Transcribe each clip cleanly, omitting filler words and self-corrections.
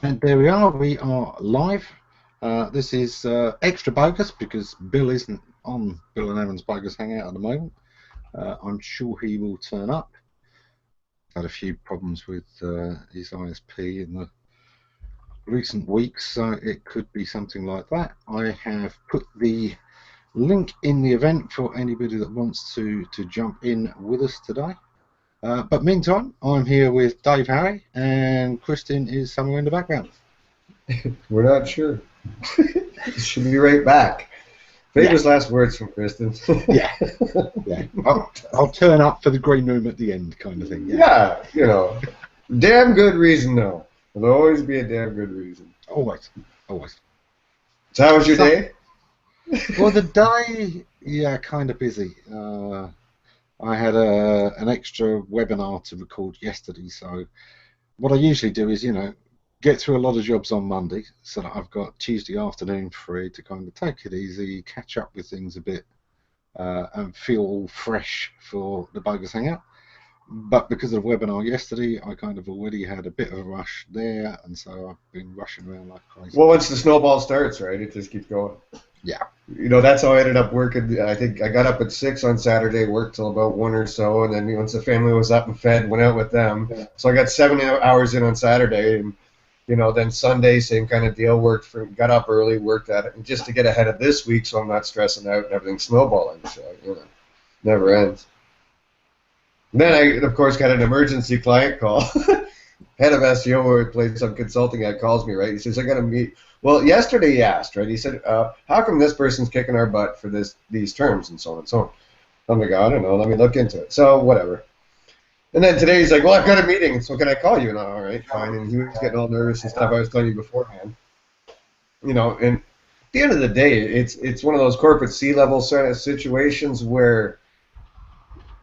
And there we are live. This is extra bogus because Bill isn't on Bill and Aaron's Bogus Hangout at the moment. I'm sure he will turn up. Had a few problems with his ISP in the recent weeks, so it could be something like that. I have put the link in the event for anybody that wants to jump in with us today. But meantime, I'm here with Dave Harry, and Kristin is somewhere in the background. We're not sure. She'll be right back. Famous last words from Kristin. Yeah. I'll turn up for the green room at the end, kind of thing. Yeah, damn good reason though. There'll always be a damn good reason. Always. So how was your day? Well, the day, kind of busy. I had an extra webinar to record yesterday, so what I usually do is, get through a lot of jobs on Monday so that I've got Tuesday afternoon free to kind of take it easy, catch up with things a bit, and feel all fresh for the Bogus Hangout. But because of the webinar yesterday, I kind of already had a bit of a rush there, and so I've been rushing around like crazy. Well, once the snowball starts, right, it just keeps going. Yeah. That's how I ended up working. I think I got up at 6 on Saturday, worked till about 1 or so, and then once the family was up and fed, went out with them. Yeah. So I got 7 hours in on Saturday, and then Sunday, same kind of deal. Got up early, worked at it, and just to get ahead of this week, so I'm not stressing out and everything snowballing. So never ends. And then I, of course, got an emergency client call. Head of SEO where I played some consulting guy calls me, right? He says, I got to meet. Well, yesterday he asked, right? He said, how come this person's kicking our butt for these terms and so on and so on? I'm like, I don't know. Let me look into it. So whatever. And then today he's like, well, I've got a meeting, so can I call you? And I'm all right, fine. And he was getting all nervous and stuff. I was telling you beforehand. And at the end of the day, it's one of those corporate C-level sort of situations where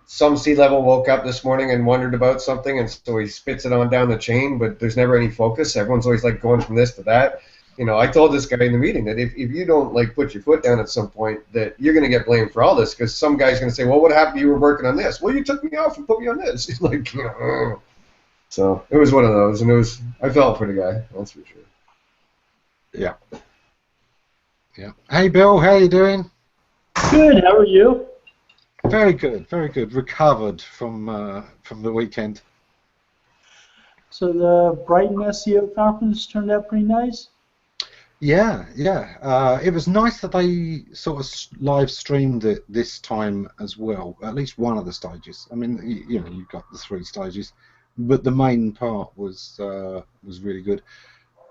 some C-level woke up this morning and wondered about something, and so he spits it on down the chain, but there's never any focus. Everyone's always like going from this to that. I told this guy in the meeting that if you don't like put your foot down at some point, that you're going to get blamed for all this, because some guy's going to say, well, what happened? You were working on this. Well, you took me off and put me on this. So it was one of those, and I felt for the guy, that's for sure. Yeah. Hey, Bill, how you doing? Good. How are you? Very good, very good. Recovered from the weekend. So the Brighton SEO conference turned out pretty nice? Yeah. It was nice that they sort of live streamed it this time as well, at least one of the stages. I mean, you've got the 3 stages, but the main part was really good.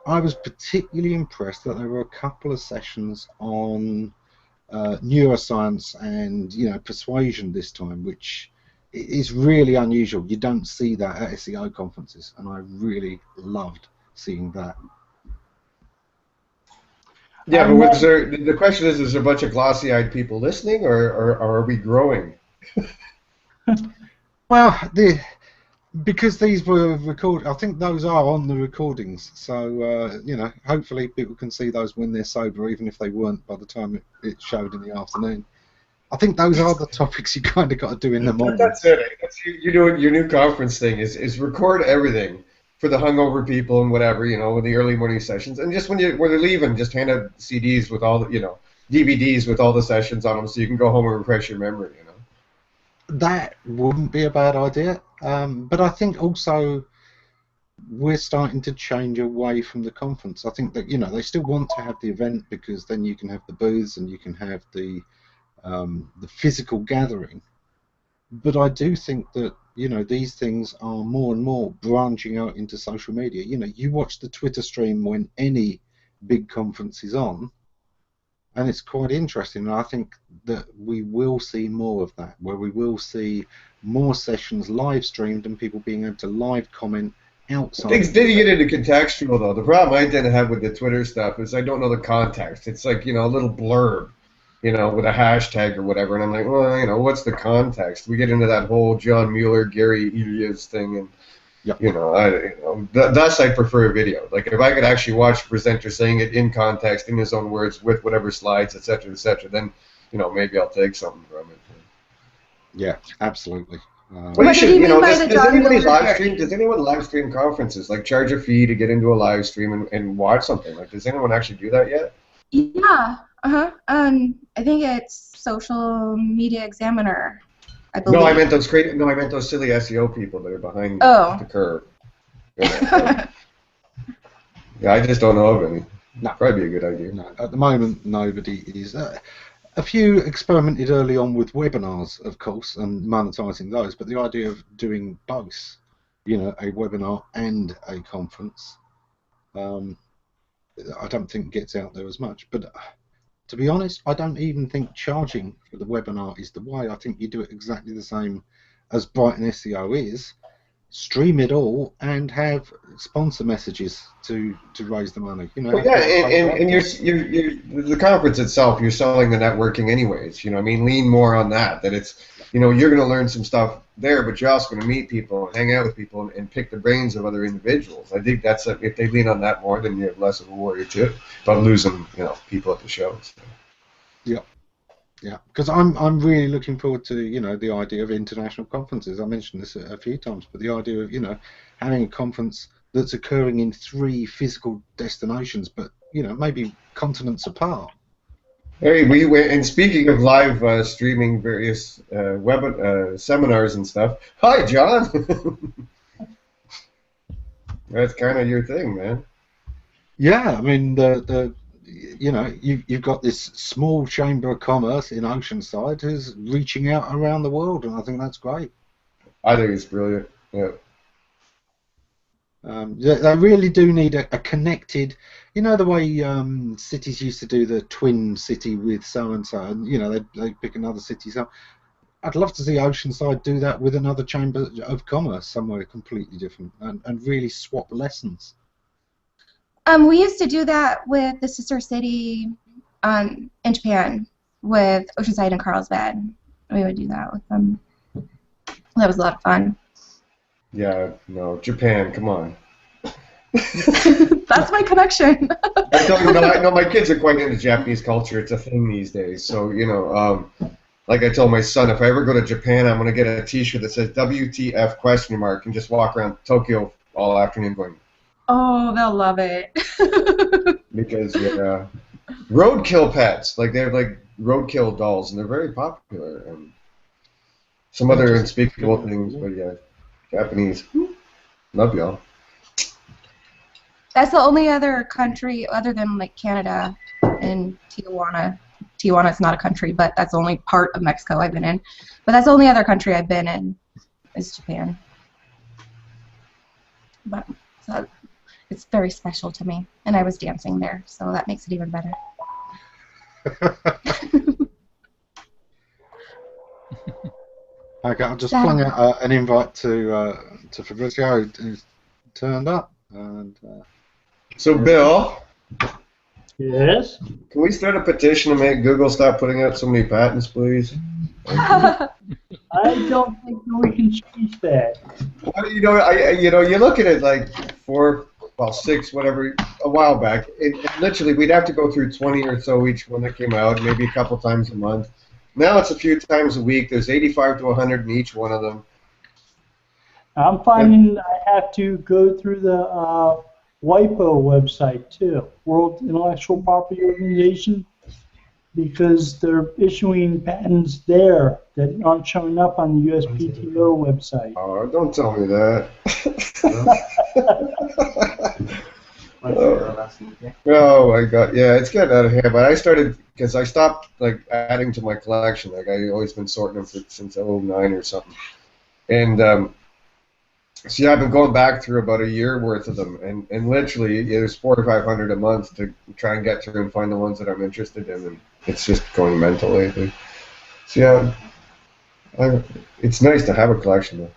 I was particularly impressed that there were a couple of sessions on neuroscience and persuasion this time, which is really unusual. You don't see that at SEO conferences, and I really loved seeing that. Yeah, but the question is there a bunch of glossy-eyed people listening, or are we growing? Well, because these were recorded, I think those are on the recordings. So hopefully people can see those when they're sober, even if they weren't by the time it showed in the afternoon. I think those are the topics you kind of got to do in the morning. That's it. Your new conference thing is record everything for the hungover people and whatever, with the early morning sessions, and just when they're leaving, just hand out CDs with all the, DVDs with all the sessions on them, so you can go home and refresh your memory. That wouldn't be a bad idea, but I think also we're starting to change away from the conference. I think that they still want to have the event because then you can have the booths and you can have the physical gathering. But I do think that these things are more and more branching out into social media. You watch the Twitter stream when any big conference is on, and it's quite interesting. And I think that we will see more of that, where we will see more sessions live streamed and people being able to live comment outside. Things did get into contextual though. The problem I tend to have with the Twitter stuff is I don't know the context. It's like a little blurb, with a hashtag or whatever, and I'm like, well, what's the context? We get into that whole John Mueller, Gary Elias thing, and thus I prefer a video. Like if I could actually watch the presenter saying it in context, in his own words, with whatever slides, etc., then maybe I'll take something from it. Yeah, absolutely. Well, you should, does anybody live stream? Does anyone live stream conferences? Like charge a fee to get into a live stream and watch something? Like, does anyone actually do that yet? Yeah. I think it's Social Media Examiner. I believe. No, I meant those silly SEO people that are behind the curve. Yeah, I just don't know of any. No. Probably be a good idea. No, at the moment, nobody is. A few experimented early on with webinars, of course, and monetizing those. But the idea of doing both, a webinar and a conference, I don't think gets out there as much. But to be honest, I don't even think charging for the webinar is the way. I think you do it exactly the same as Brighton SEO is. Stream it all and have sponsor messages to raise the money. Well, yeah, and you're the conference itself. You're selling the networking anyways. Lean more on that. That it's you're going to learn some stuff there, but you're also going to meet people and hang out with people and pick the brains of other individuals. I think that's if they lean on that more, then you have less of a worry too about losing people at the shows. Yeah. Yeah, because I'm really looking forward to the idea of international conferences. I mentioned this a few times, but the idea of having a conference that's occurring in 3 physical destinations, but maybe continents apart. Hey, we went, and speaking of live streaming various seminars and stuff. Hi, John. That's kind of your thing, man. Yeah, I mean you've got this small chamber of commerce in Oceanside who's reaching out around the world, and I think that's great. I think it's brilliant. Yeah. They really do need a connected, the way cities used to do the twin city with so and so, and they pick another city. So I'd love to see Oceanside do that with another chamber of commerce somewhere completely different, and really swap lessons. We used to do that with the sister city in Japan, with Oceanside and Carlsbad. We would do that with them. That was a lot of fun. Yeah, no, Japan, come on. That's my connection. I tell you, no, my kids are quite into Japanese culture. It's a thing these days. So, like I told my son, if I ever go to Japan, I'm going to get a T-shirt that says WTF ? And just walk around Tokyo all afternoon going, oh, they'll love it. Because roadkill pets, like they're like roadkill dolls, and they're very popular. And some other unspeakable things, but yeah, Japanese. Love y'all. That's the only other country other than like Canada and Tijuana. Tijuana is not a country, but that's the only part of Mexico I've been in. But that's the only other country I've been in is Japan. But so it's very special to me, and I was dancing there, so that makes it even better. Okay, I'll just flung out an invite to Fabrizio, who's turned up. And so, Bill. Yes? Can we start a petition to make Google stop putting out so many patents, please? I don't think we can change that. Well, you look at it like 6, whatever, a while back. And literally, we'd have to go through 20 or so each one that came out, maybe a couple times a month. Now it's a few times a week. There's 85 to 100 in each one of them. I'm finding I have to go through the WIPO website too, World Intellectual Property Organization, because they're issuing patents there that aren't showing up on the USPTO website. Oh, don't tell me that. Oh my God! Yeah, it's getting out of hand. But I started because I stopped adding to my collection. Like I've always been sorting them since '09 or something, and so yeah, I've been going back through about a year worth of them, and literally there's 400 or 500 a month to try and get through and find the ones that I'm interested in, and it's just going mental lately. So yeah, it's nice to have a collection though.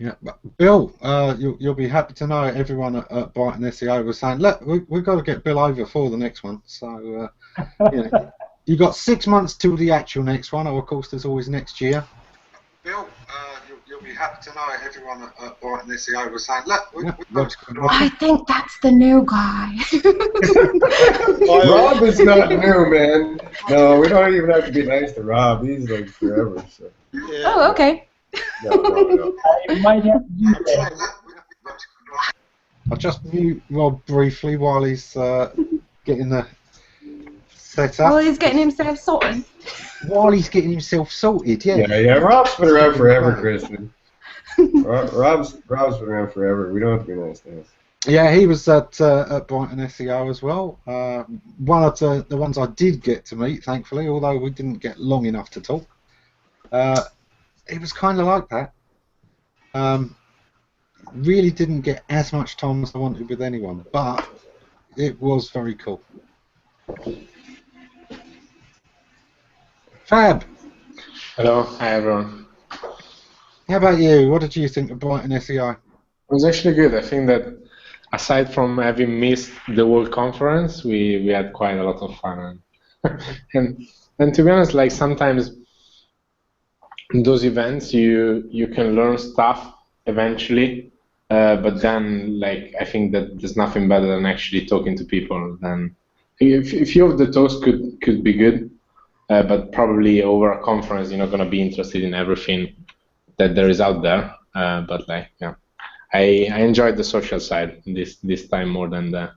Yeah, but Bill, you'll be happy to know everyone at Brighton SEO was saying, look, we've got to get Bill over for the next one. So you got 6 months till the actual next one. Or of course, there's always next year. Bill, you'll you'll be happy to know everyone at Brighton SEO was saying, look, I think that's the new guy. Rob is not new, man. No, we don't even have to be nice to Rob. He's like forever. So. Yeah. Oh, okay. No. I might have to do that. I'll just mute Rob briefly while he's getting the set up. Well, he's getting himself sorted. While he's getting himself sorted, yeah. Yeah. Rob's been around forever, Kristin. Rob's been around forever. We don't have to be nice to him. Yeah, he was at Brighton SEO as well. One of the ones I did get to meet, thankfully, although we didn't get long enough to talk. It was kind of like that. Really didn't get as much time as I wanted with anyone, but it was very cool. Fab. Hello, hi everyone. How about you? What did you think of Brighton SEO? It was actually good. I think that aside from having missed the World Conference, we had quite a lot of fun. And to be honest, like sometimes in those events you can learn stuff eventually, but then like I think that there's nothing better than actually talking to people. Then a few of the talks could be good, but probably over a conference you're not going to be interested in everything that there is out there. But like yeah, I enjoyed the social side this time more than the.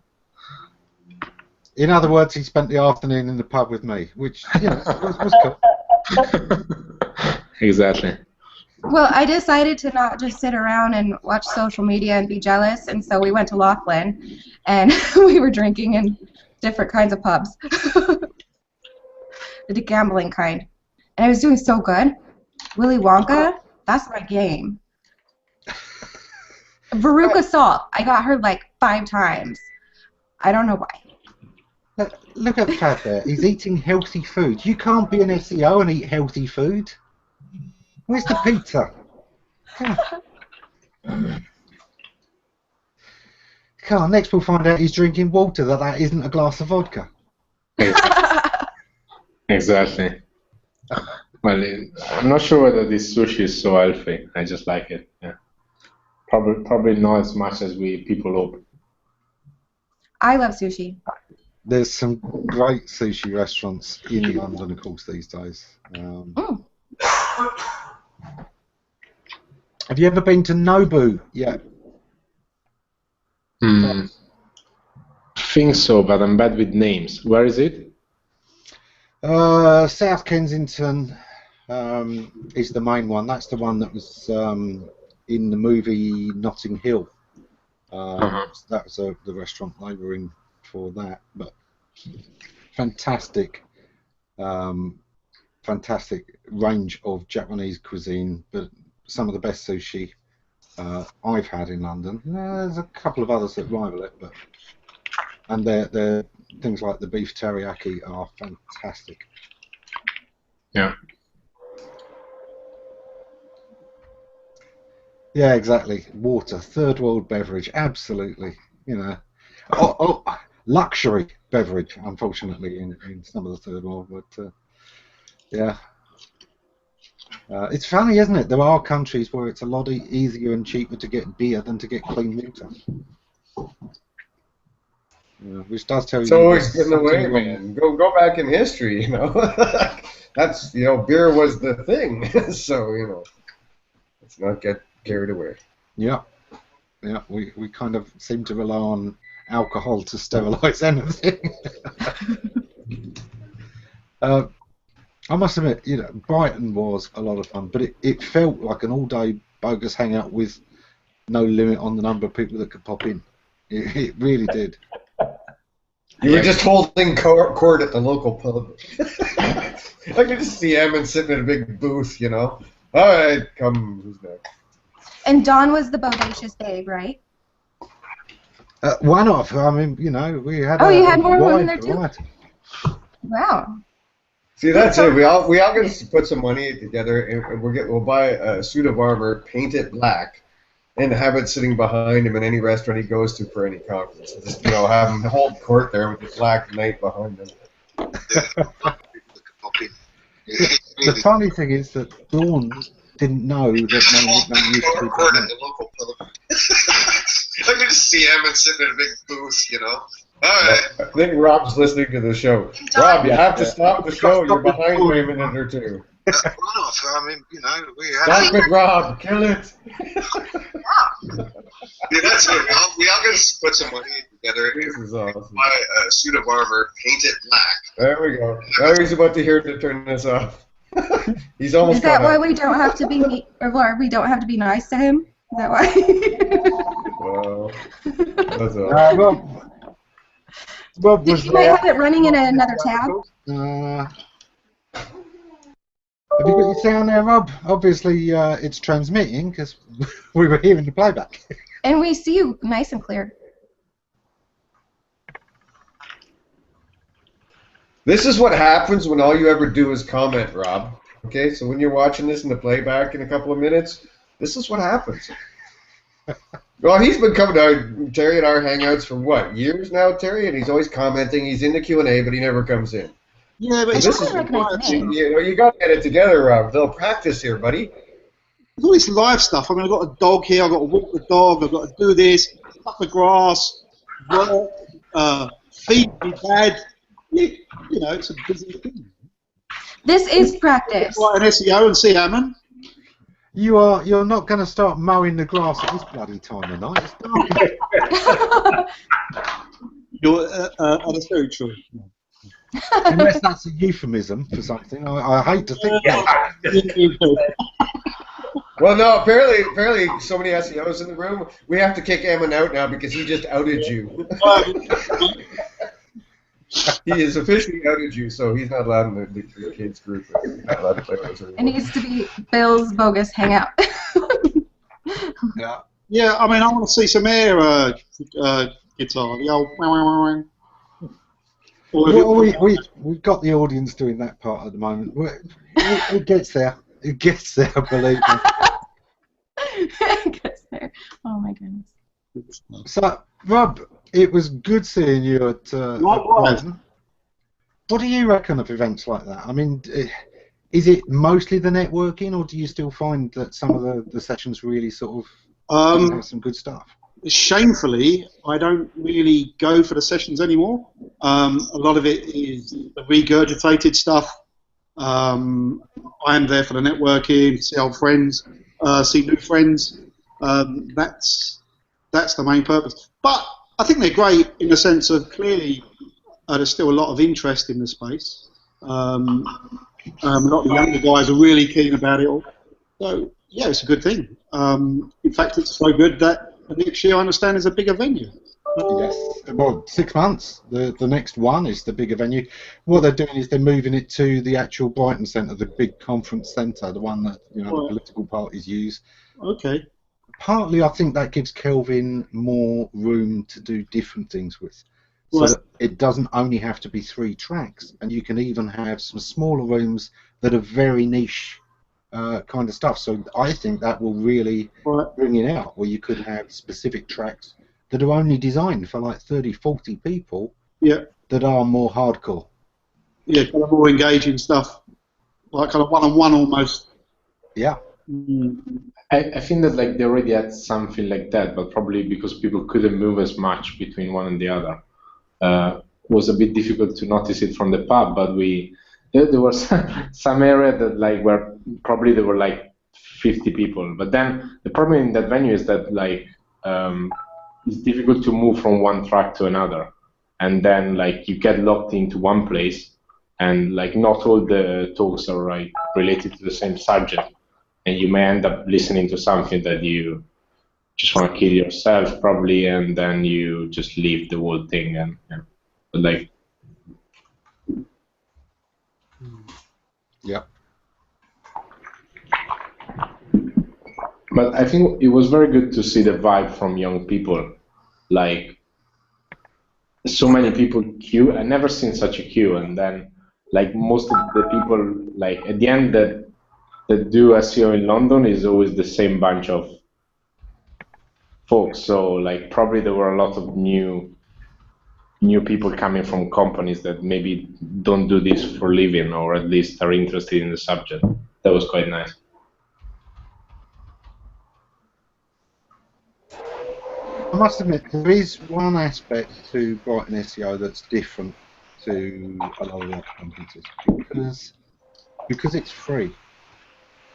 In other words, he spent the afternoon in the pub with me, which was cool. Exactly. Well, I decided to not just sit around and watch social media and be jealous, and so we went to Laughlin, and we were drinking in different kinds of pubs. The gambling kind. And I was doing so good. Willy Wonka, that's my game. Veruca Salt, I got her like 5 times. I don't know why. Look at Fab there. He's eating healthy food. You can't be an SEO and eat healthy food. Where's the pizza? Come on, next we'll find out he's drinking water that isn't a glass of vodka. Exactly. Well, I'm not sure whether this sushi is so healthy. I just like it. Yeah. Probably not as much as people hope. I love sushi. There's some great sushi restaurants in London, of course, these days. Have you ever been to Nobu yet? Think so, but I'm bad with names. Where is it? South Kensington is the main one. That's the one that was in the movie Notting Hill. That was the restaurant they were in for that. But fantastic range of Japanese cuisine, but some of the best sushi I've had in London. There's a couple of others that rival it, and they're things like the beef teriyaki are fantastic. Yeah. Yeah, exactly. Water, third world beverage, absolutely. Luxury beverage, unfortunately, in some of the third world, but yeah. It's funny, isn't it? There are countries where it's a lot easier and cheaper to get beer than to get clean water. Which does tell you. It's always getting away, man. Go back in history, That's beer was the thing, so let's not get carried away. Yeah, we kind of seem to rely on alcohol to sterilise anything. I must admit, Brighton was a lot of fun, but it felt like an all-day bogus hangout with no limit on the number of people that could pop in. It really did. You were just holding court at the local pub. I could just see Ammon sitting in a big booth, All right, come, who's next? And Don was the bodacious babe, right? Why not? I mean, we had. Oh, you had more women there too. Wow. See, that's it. We all got to put some money together, and we'll buy a suit of armor, paint it black, and have it sitting behind him in any restaurant he goes to for any conference. Just have him hold court there with the black knight behind him. The funny thing is that Dawn didn't know that my nickname used to be recording the local pub. I can just see Ammon sitting in a big booth, you know. All right. I think Rob's listening to the show. Rob, you have to stop the show. You're behind by a minute or two. Runoff. I mean, you know, we had. Stop it, Rob. Kill it. Yeah, that's it. We all got to put some money together. This is awesome. Buy a suit of armor, paint it black. There we go. Now he's about to hear to turn this off. He's almost. Is that why we don't have to be, or we don't have to be nice to him? Is that why? Well, that's awesome. Rob was You might there. have it running in another tab. Have you got your sound there, Rob? Obviously, it's transmitting because we were hearing the playback. And we see you nice and clear. This is what happens when all you ever do is comment, Rob. Okay, so when you're watching this in the playback in a couple of minutes, this is what happens. Well, he's been coming to Terry and our hangouts for what, years now, Terry? And he's always commenting. He's in the Q&A, but he never comes in. Yeah, but So this is you got to get it together, Rob. They'll practice here, buddy. There's all this live stuff. I mean, I've got a dog here. I've got to walk the dog. I've got to do this, cut the grass, work, feed my dad. You know, it's a busy thing. This is practice. Write an SEO and see Ammon. You're not going to start mowing the grass at this bloody time of night. It's dark. That's very true. Unless that's a euphemism for something. I hate to think that. Well, no, apparently so many SEOs in the room, we have to kick Ammon out now because he just outed you. He has officially outed you, so he's not allowed in the kids group. He's not allowed to play with us anymore. It needs to be Bill's Bogus Hangout. Yeah. Yeah, I mean, I want to see some air guitar. The old. Well, we've got the audience doing that part at the moment. It gets there. It gets there, believe me. It gets there. Oh my goodness. So, Rob, it was good seeing you at Brighton. What do you reckon of events like that? I mean, is it mostly the networking, or do you still find that some of the sessions really sort of have some good stuff? Shamefully, I don't really go for the sessions anymore. A lot of it is the regurgitated stuff. I'm there for the networking, see old friends, see new friends. That's the main purpose. But I think they're great in the sense of clearly there's still a lot of interest in the space. A lot of the younger guys are really keen about it all. So yeah, it's a good thing. In fact, it's so good that next year I understand is a bigger venue. Yes. Well, 6 months. The next one is the bigger venue. What they're doing is they're moving it to the actual Brighton Centre, the big conference centre, the one that the political parties use. Okay. Partly, I think that gives Kelvin more room to do different things with. So Right. that it doesn't only have to be 3 tracks, and you can even have some smaller rooms that are very niche kind of stuff. So I think that will really bring it out, where you could have specific tracks that are only designed for like 30, 40 people that are more hardcore. Yeah, kind of more engaging stuff, like kind of one-on-one almost. Yeah. I think that like they already had something like that, but probably because people couldn't move as much between one and the other, it was a bit difficult to notice it from the pub. But there was some area that like where probably there were like 50 people. But then the problem in that venue is that like it's difficult to move from one track to another, and then like you get locked into one place, and like not all the talks are like related to the same subject. And you may end up listening to something that you just want to kill yourself, probably, and then you just leave the whole thing. And but like, yeah. But I think it was very good to see the vibe from young people. Like, so many people queue. I never seen such a queue. And then, like, most of the people, like at the end that do SEO in London is always the same bunch of folks. So like probably there were a lot of new people coming from companies that maybe don't do this for a living, or at least are interested in the subject. That was quite nice. I must admit, there is one aspect to Brighton SEO that's different to a lot of other conferences, because it's free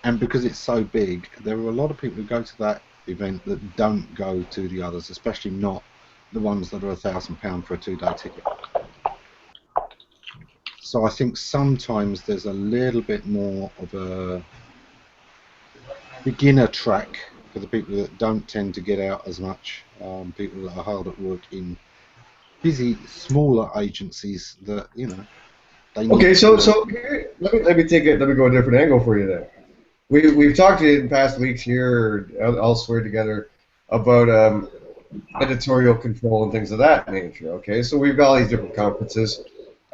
and because it's so big. There are a lot of people who go to that event that don't go to the others, especially not the ones that are £1,000 for a 2-day ticket. So I think sometimes there's a little bit more of a beginner track for the people that don't tend to get out as much, people that are hard at work in busy smaller agencies that, you know, they need. Okay, so here, let me go a different angle for you then. We've talked in past weeks here or elsewhere together about editorial control and things of that nature. Okay, so we've got all these different conferences.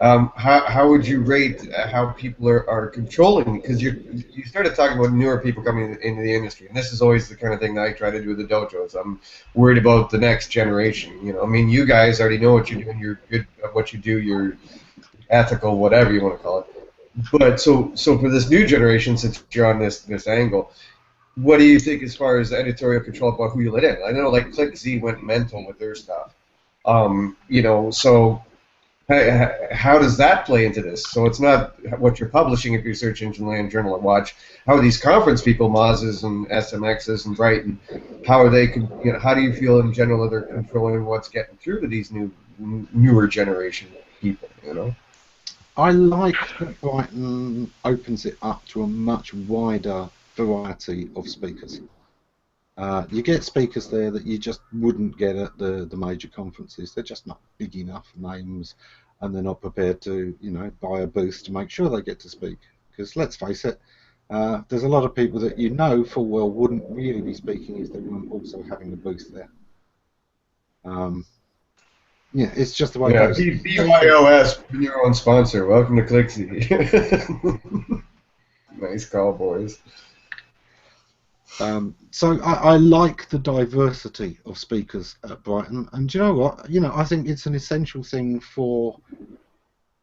How would you rate how people are controlling? Because you started talking about newer people coming into the industry, and this is always the kind of thing that I try to do with the dojos. I'm worried about the next generation. You know, I mean, you guys already know what you're doing. You're good at what you do. You're ethical, whatever you want to call it. But so for this new generation, since you're on this angle, what do you think as far as editorial control about who you let in? I know like ClickZ went mental with their stuff. You know, so. How does that play into this? So it's not what you're publishing if you're Search Engine Land, Journal, or Watch. How are these conference people, Moz's and SMX's and Brighton, how are they? You know, how do you feel in general that they're controlling what's getting through to these newer generation people? You know, I like that Brighton opens it up to a much wider variety of speakers. You get speakers there that you just wouldn't get at the major conferences. They're just not big enough names, and they're not prepared to, you know, buy a booth to make sure they get to speak. Because let's face it, there's a lot of people that you know full well wouldn't really be speaking if they weren't also having a booth there. Yeah, it's just the way it goes. BYOS, your own sponsor. Welcome to ClickZ. Nice call, boys. So I like the diversity of speakers at Brighton, and do you know what? You know, I think it's an essential thing for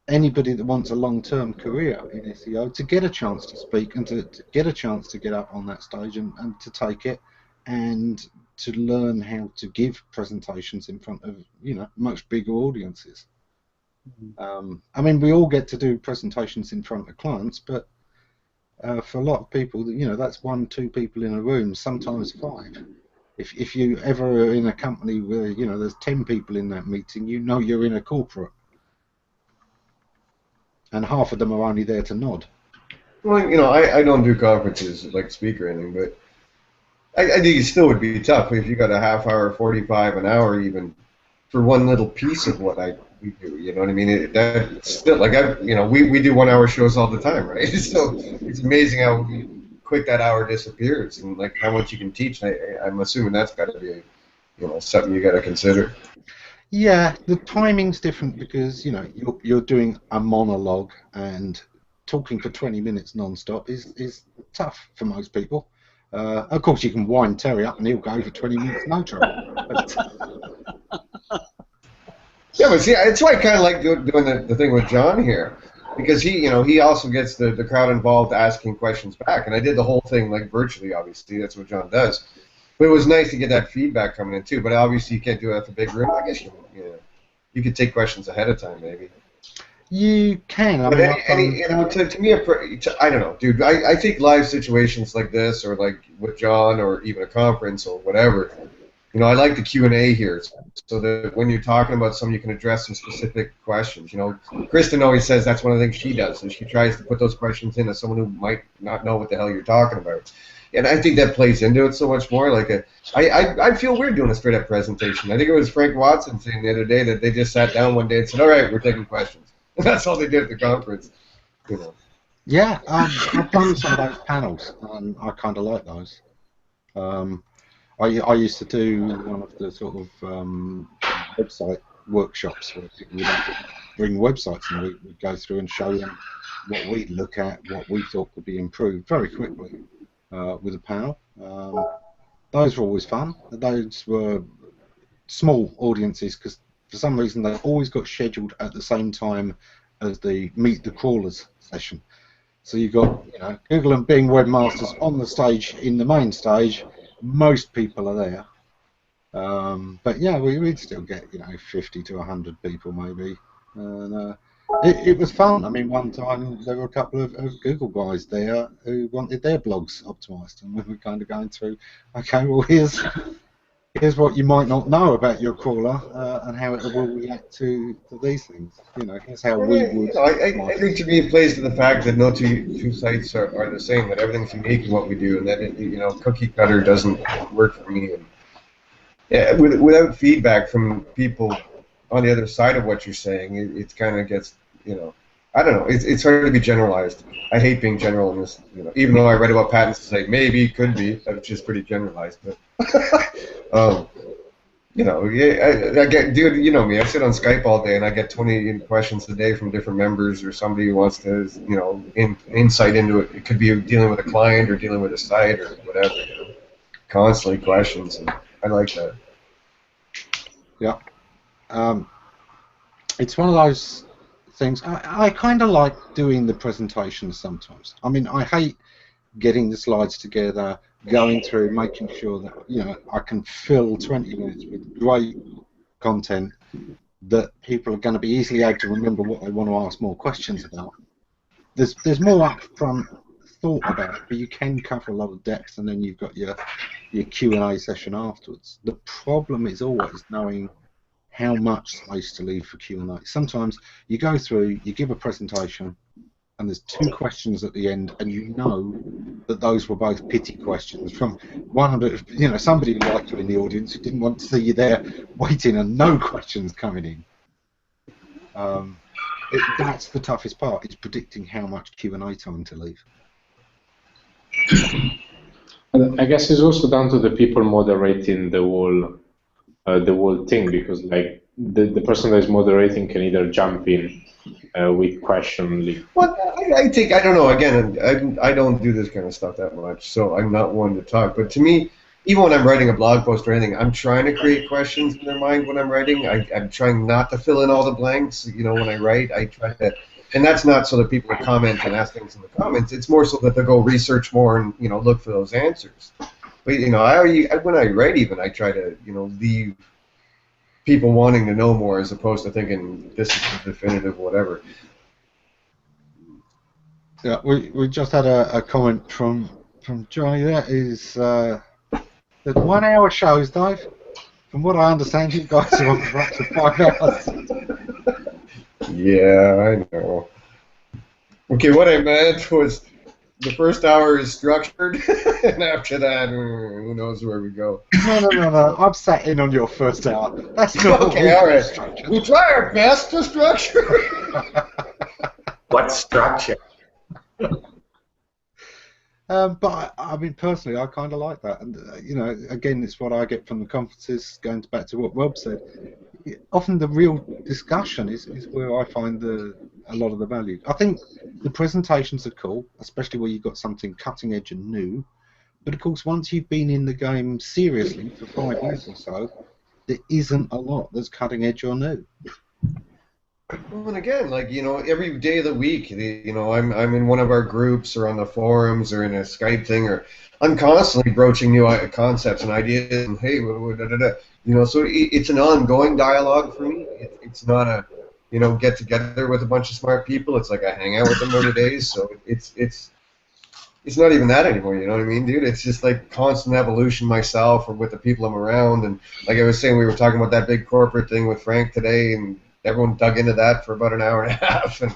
anybody that wants a long-term career in SEO to get a chance to speak and to get a chance to get up on that stage and to take it and to learn how to give presentations in front of, you know, much bigger audiences. I mean, we all get to do presentations in front of clients, but for a lot of people, you know, that's 1-2 people in a room, sometimes 5. If you ever are in a company where, you know, there's 10 people in that meeting, you know you're in a corporate. And half of them are only there to nod. Well, you know, I don't do conferences like speaker or anything, but I think it still would be tough if you got a half hour, 45, an hour even, for one little piece of what we do. You know what I mean? That's still like you know, we do 1-hour shows all the time, right? So it's amazing how quick that hour disappears and like how much you can teach. I'm assuming that's got to be, you know, something you got to consider. Yeah, the timing's different because, you know, you're doing a monologue, and talking for 20 minutes non-stop is tough for most people. Of course, you can wind Terry up and he'll go for 20 minutes, no trouble. Yeah, but see, that's why I kind of like doing the thing with John here, because he, you know, he also gets the crowd involved asking questions back, and I did the whole thing like virtually. Obviously, that's what John does. But it was nice to get that feedback coming in too. But obviously, you can't do it at the big room. I guess you could take questions ahead of time, maybe. You can. I mean, you know, to me, I don't know, dude. I think live situations like this, or like with John, or even a conference or whatever. You know, I like the Q&A here, so that when you're talking about something, you can address some specific questions. You know, Kristin always says that's one of the things she does, and she tries to put those questions in as someone who might not know what the hell you're talking about. And I think that plays into it so much more. Like, I feel weird doing a straight-up presentation. I think it was Frank Watson saying the other day that they just sat down one day and said, "All right, we're taking questions." And that's all they did at the conference. You know. Yeah, I've done some of those panels, and I kind of like those. I used to do one of the sort of website workshops where people would have to bring websites, and we'd go through and show them what we'd look at, what we thought could be improved very quickly with a panel. Those were always fun. Those were small audiences because for some reason they always got scheduled at the same time as the Meet the Crawlers session. So you've got, you know, Google and Bing webmasters on the stage in the main stage. Most people are there, But yeah, we'd still get 50 to 100 people maybe, and it was fun. I mean, one time there were a couple of Google guys there who wanted their blogs optimized, and we were kind of going through, okay, well here's what you might not know about your crawler and how it will react to these things. Here's how we would. I think to me it plays to the fact that no two sites are the same. That everything's unique in what we do, and that cookie cutter doesn't work for me. And yeah, without feedback from people on the other side of what you're saying, it kind of gets I don't know. It's hard to be generalized. I hate being general in this. Even though I read about patents to say maybe, could be, that's just pretty generalized. But I get, dude. You know me. I sit on Skype all day, and I get 20 questions a day from different members or somebody who wants to, insight into it. It could be dealing with a client or dealing with a site or whatever. Constantly questions, and I like that. Yeah. It's one of those things. I kind of like doing the presentations sometimes. I mean, I hate getting the slides together, going through, making sure that I can fill 20 minutes with great content that people are going to be easily able to remember what they want to ask more questions about. There's more upfront thought about it, but you can cover a lot of depth, and then you've got your Q&A session afterwards. The problem is always knowing how much space to leave for Q&A. Sometimes you go through, you give a presentation, and there's 2 questions at the end, and you know that those were both pity questions from somebody who liked you in the audience who didn't want to see you there waiting and no questions coming in. That's the toughest part, is predicting how much Q&A time to leave. I guess it's also down to the people moderating the whole thing, because like the person that is moderating can either jump in with question. Well, I don't know. Again, I don't do this kind of stuff that much, so I'm not one to talk. But to me, even when I'm writing a blog post or anything, I'm trying to create questions in their mind when I'm writing. I'm trying not to fill in all the blanks. When I write, I try to. And that's not so that people comment and ask things in the comments. It's more so that they'll go research more and look for those answers. But when I write, even I try to leave people wanting to know more as opposed to thinking this is the definitive whatever. Yeah, we just had a comment from Johnny. That is the 1 hour shows, Dave. From what I understand, you guys are on for up to 5 hours. Yeah, I know. Okay, what I meant was the first hour is structured, and after that, who knows where we go. No. I'm sat in on your first hour. That's not okay. All right. We try our best to structure. What structure? But I mean, personally, I kind of like that, and again, it's what I get from the conferences. Going back to what Rob said, often the real discussion is where I find a lot of the value. I think the presentations are cool, especially where you've got something cutting edge and new. But of course, once you've been in the game seriously for 5 years or so, there isn't a lot that's cutting edge or new. Well, and again, every day of the week, I'm in one of our groups or on the forums or in a Skype thing, or I'm constantly broaching new concepts and ideas, and hey, so it's an ongoing dialogue for me. It's not a, get together with a bunch of smart people. It's like I hang out with them every day, so it's not even that anymore. You know what I mean, dude? It's just like constant evolution myself or with the people I'm around, and like I was saying, we were talking about that big corporate thing with Frank today, and everyone dug into that for about an hour and a half, and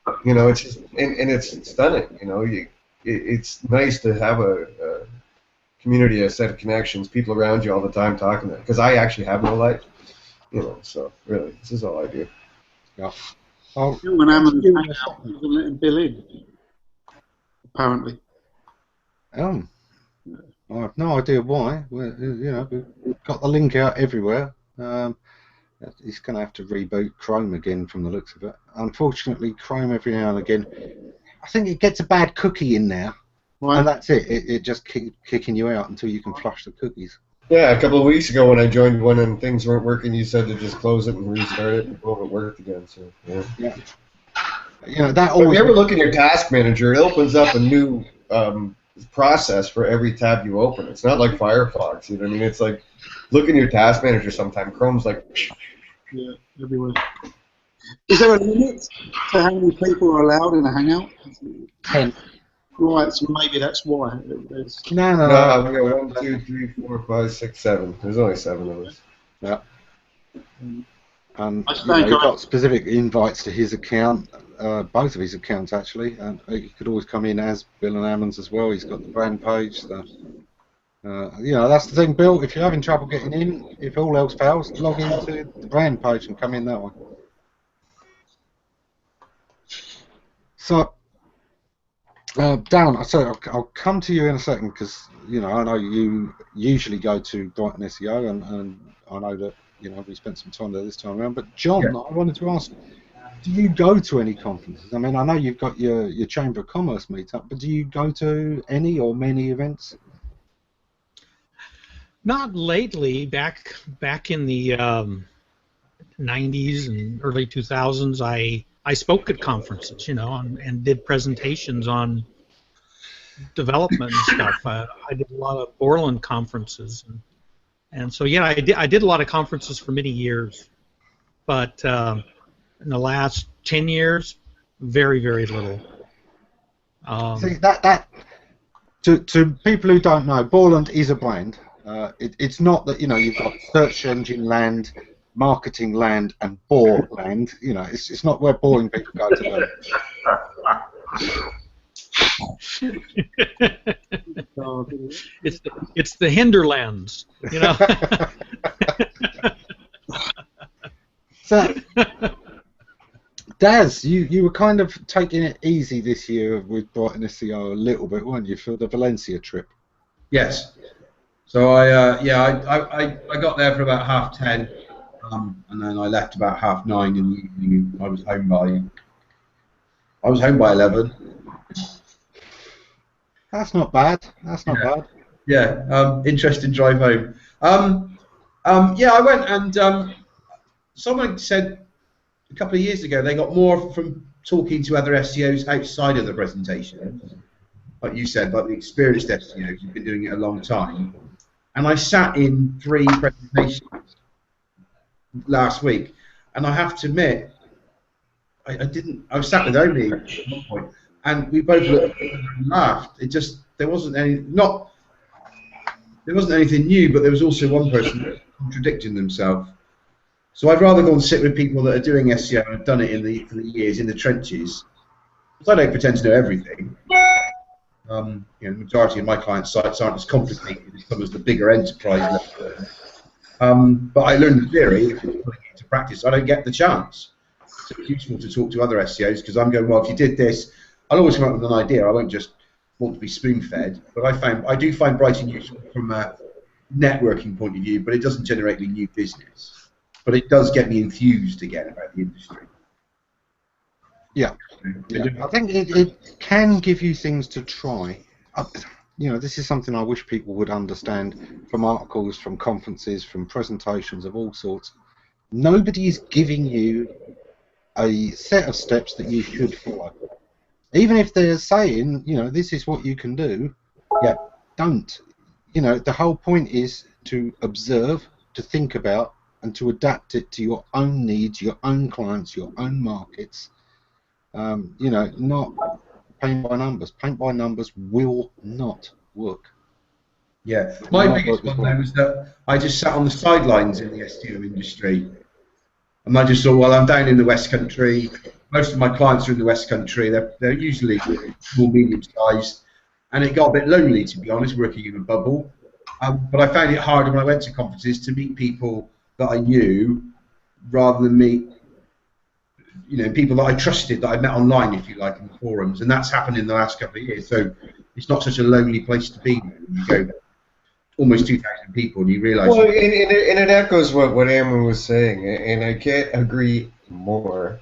it's just and it's stunning. It's nice to have a community, a set of connections, people around you all the time talking to them. Because I actually have no life, So really, this is all I do. Yeah. When Ammon hang out, you can let him Bill in. Apparently. I have no idea why. We've got the link out everywhere. He's going to have to reboot Chrome again from the looks of it. Unfortunately, Chrome every now and again, I think it gets a bad cookie in there, and that's it. It just keeps kicking you out until you can flush the cookies. Yeah, a couple of weeks ago when I joined one and things weren't working, you said to just close it and restart it, and boom, it worked again. So yeah. That always. If you ever look in your task manager, it opens up a new process for every tab you open. It's not like Firefox. You know what I mean? It's like look in your task manager sometime. Chrome's like. Yeah, everywhere. Is there a limit to how many people are allowed in a Hangout? 10. Right, so maybe that's why. There's... No. We got 1, 2, 3, 4, 5, 6, 7. There's only 7 of us. Yeah. And I he think got specific invites to his account, both of his accounts actually, and he could always come in as Bill and Ammon's as well. He's got the brand page. So, that's the thing, Bill. If you're having trouble getting in, if all else fails, log into the brand page and come in that way. So, Dan, I'll come to you in a second because I know you usually go to Brighton SEO, and I know that we spent some time there this time around. But John, I wanted to ask, do you go to any conferences? I mean, I know you've got your Chamber of Commerce meetup, but do you go to any or many events? Not lately. Back in the 90s and early 2000s, I spoke at conferences, and did presentations on development and stuff. I did a lot of Borland conferences, and so I did a lot of conferences for many years, but in the last 10 years, very, very little. See, that to people who don't know, Borland is a brand. It's not that you've got search engine land, marketing land, and bore land. It's not where boring people go to learn. It's the hinterlands, So, Daz, you were kind of taking it easy this year with Brighton SEO a little bit, weren't you, for the Valencia trip? Yes. So I got there for about 10:30, and then I left about 9:30 in the evening. I was home by 11. That's not bad. That's not bad. Yeah. Interesting drive home. I went and someone said a couple of years ago they got more from talking to other SEOs outside of the presentation. Like you said, like the experienced SEOs who've been doing it a long time. And I sat in 3 presentations last week, and I have to admit, I was sat with Oni at one point, and we both looked and laughed. There wasn't anything new, but there was also one person contradicting themselves. So I'd rather go and sit with people that are doing SEO and have done it for the years in the trenches, because I don't pretend to know everything. The majority of my client sites aren't as complicated as some of the bigger enterprise levels. But I learned the theory. If it's putting it into practice, I don't get the chance. So it's useful to talk to other SEOs because I'm going, well, if you did this, I'll always come up with an idea. I won't just want to be spoon-fed. But I do find Brighton useful from a networking point of view, but it doesn't generate me new business. But it does get me enthused again about the industry. Yeah. I think it can give you things to try. This is something I wish people would understand from articles, from conferences, from presentations of all sorts. Nobody is giving you a set of steps that you should follow. Even if they're saying, this is what you can do, don't. The whole point is to observe, to think about, and to adapt it to your own needs, your own clients, your own markets. Not paint by numbers. Paint by numbers will not work. Yeah, my biggest one though was that I just sat on the sidelines in the SEO industry, and I just thought, well, I'm down in the West Country. Most of my clients are in the West Country. They're usually small, medium sized, and it got a bit lonely, to be honest, working in a bubble. But I found it harder when I went to conferences to meet people that I knew, rather than meet people that I trusted, that I met online, if you like, in the forums, and that's happened in the last couple of years. So it's not such a lonely place to be when you go there. Almost 2,000 people, and you realise. Well, and it echoes what Ammon was saying, and I can't agree more.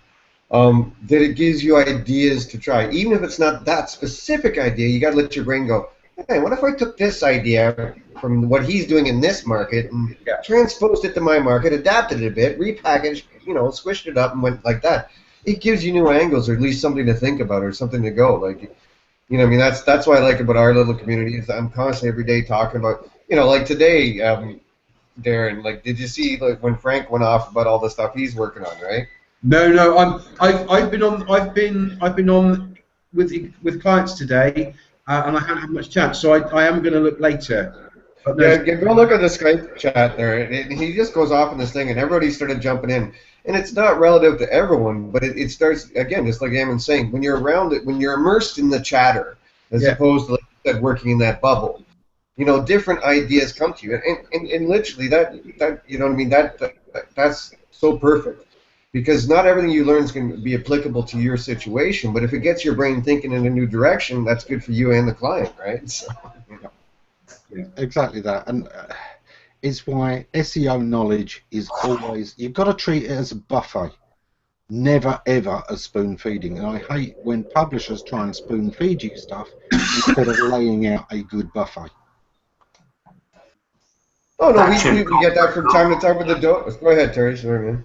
That it gives you ideas to try, even if it's not that specific idea. You got to let your brain go. Hey, what if I took this idea from what he's doing in this market and transposed it to my market, adapted it a bit, repackaged, squished it up and went like that? It gives you new angles, or at least something to think about, or something to go. Like, You know, I mean, that's what I like about our little community is that I'm constantly every day talking about, you know, like today, Darren, like, did you see like when Frank went off about all the stuff he's working on, right? No. I've been on with clients today, and I haven't had much chance. So I am going to look later. But no, Yeah, go look at the Skype chat there. He just goes off on this thing, and everybody started jumping in. And it's not relative to everyone, but it starts, again, just like Ammon's saying, when you're around it, when you're immersed in the chatter, as opposed to, like you said, working in that bubble, you know, different ideas come to you. And literally, that you know what I mean, that's so perfect. Because not everything you learn is going to be applicable to your situation, but if it gets your brain thinking in a new direction, that's good for you and the client, right? So, you know. Yeah, exactly that, and it's why SEO knowledge is always, you've got to treat it as a buffet, never ever as spoon feeding. And I hate when publishers try and spoon feed you stuff instead of laying out a good buffet. Oh no, we get that from time to time with the Go ahead, Terry. Sorry, man.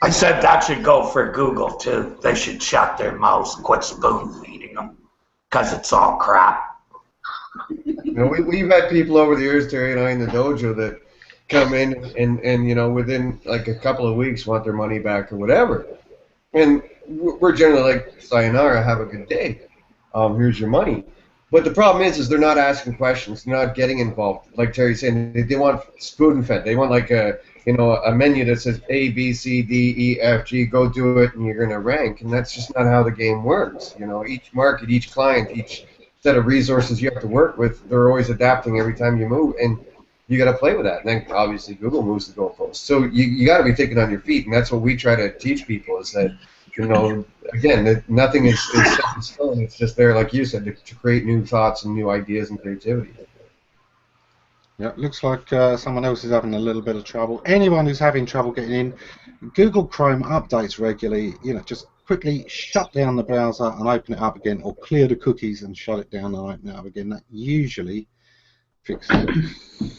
I said that should go for Google too. They should shut their mouths, quit spoon feeding them, because it's all crap. You know, we've had people over the years, Terry and I, in the dojo that come in and you know, within like a couple of weeks want their money back or whatever. And we're generally like, sayonara, have a good day. Here's your money. But the problem is they're not asking questions. They're not getting involved. Like Terry's saying, they want spoon fed. They want like a menu that says A, B, C, D, E, F, G. Go do it, and you're going to rank. And that's just not how the game works. You know, each market, each client, each set of resources you have to work with, they're always adapting every time you move, and you got to play with that. And then obviously Google moves the goalposts. So you got to be thinking on your feet, and that's what we try to teach people is that, you know, again, that nothing is set in stone. It's just there, like you said, to create new thoughts and new ideas and creativity. Yeah, looks like someone else is having a little bit of trouble. Anyone who's having trouble getting in, Google Chrome updates regularly. You know, just quickly shut down the browser and open it up again, or clear the cookies and shut it down and open it up again. That usually fixes it.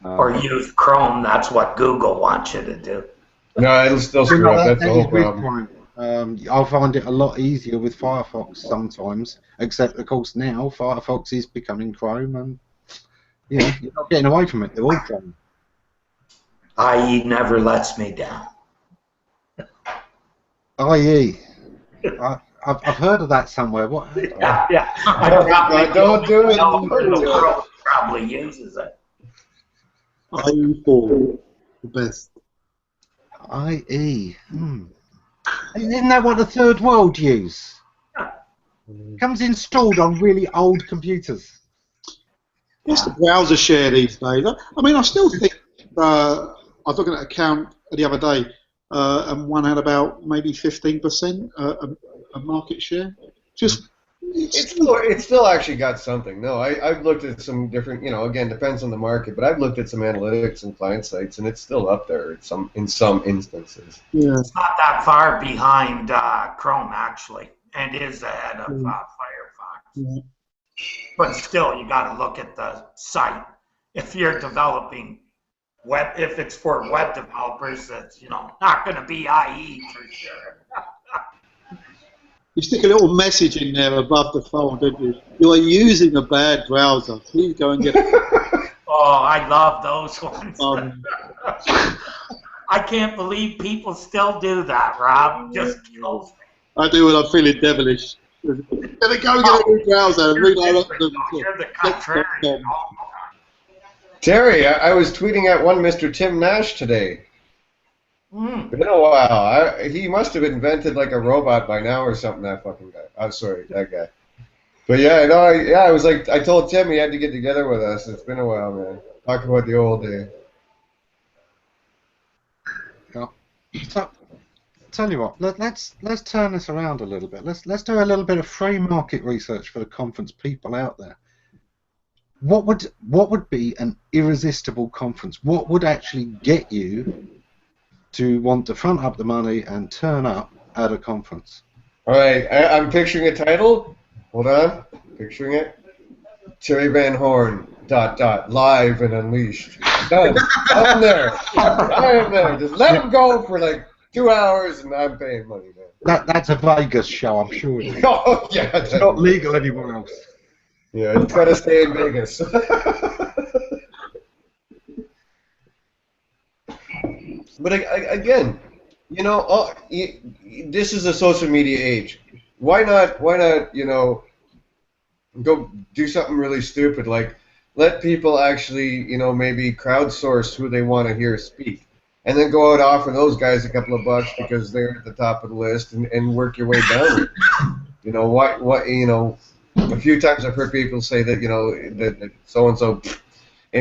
Or use Chrome. That's what Google wants you to do. No, it'll still screw up. That's the whole problem. I find it a lot easier with Firefox sometimes, except of course now Firefox is becoming Chrome, and you know, you're not getting away from it. They're all Chrome. IE never lets me down. IE. I've heard of that somewhere. What? Yeah. Don't do it. The world probably uses it. IE4, the best. IE. Isn't that what the third world use? Comes installed on really old computers. What's the browser share these days? I mean, I still think I was looking at an account the other day, and one had about maybe 15% a market share. Just it's still actually got something. No, I've looked at some different, you know, again, depends on the market, but I've looked at some analytics and client sites, and it's still up there in some instances. Yeah. It's not that far behind Chrome, actually, and is ahead of Firefox. Yeah. But still, you got to look at the site. If you're developing web, if it's for web developers, that's, you know, not going to be IE for sure. You stick a little message in there above the phone, don't you? You are using a bad browser. Please go and get it. Oh, I love those ones. I can't believe people still do that, Rob. Just kills me. I do when I'm feeling devilish. Gonna go get a new browser and read all of them. You're the contrarian. Terry, I was tweeting at one Mr. Tim Nash today. Been a while. He must have invented like a robot by now or something. That fucking guy. I'm sorry, that guy. But yeah, no, I was like, I told Tim he had to get together with us. It's been a while, man. Talk about the old days. Yeah. So, tell you what, let's turn this around a little bit. Let's do a little bit of free market research for the conference people out there. What would be an irresistible conference? What would actually get you to want to front up the money and turn up at a conference? All right, I'm picturing a title. Hold on, picturing it. Terry Van Horne, ... live and unleashed. Done. I'm there. I am there. Just let him go for like 2 hours, and I'm paying money, man. That's a Vegas show, I'm sure. It is. Oh, yeah. It's not legal anywhere else. Yeah, it's got to stay in Vegas. But again, you know, this is a social media age. Why not, you know, go do something really stupid, like let people actually, you know, maybe crowdsource who they want to hear speak, and then go out offer those guys a couple of bucks because they're at the top of the list, and work your way down. You know, what you know, a few times I've heard people say that, you know, that so and so,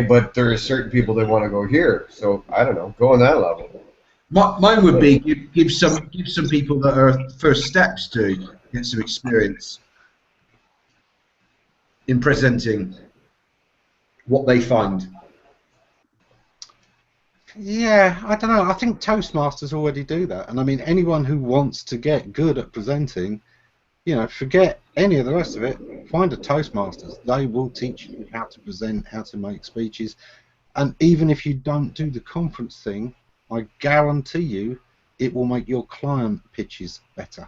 but there are certain people that want to go here. So I don't know, go on that level. Mine would be give some people that are first steps to get some experience in presenting what they find. Yeah, I don't know. I think Toastmasters already do that, and I mean anyone who wants to get good at presenting, you know, forget any of the rest of it. Find a Toastmasters. They will teach you how to present, how to make speeches, and even if you don't do the conference thing, I guarantee you it will make your client pitches better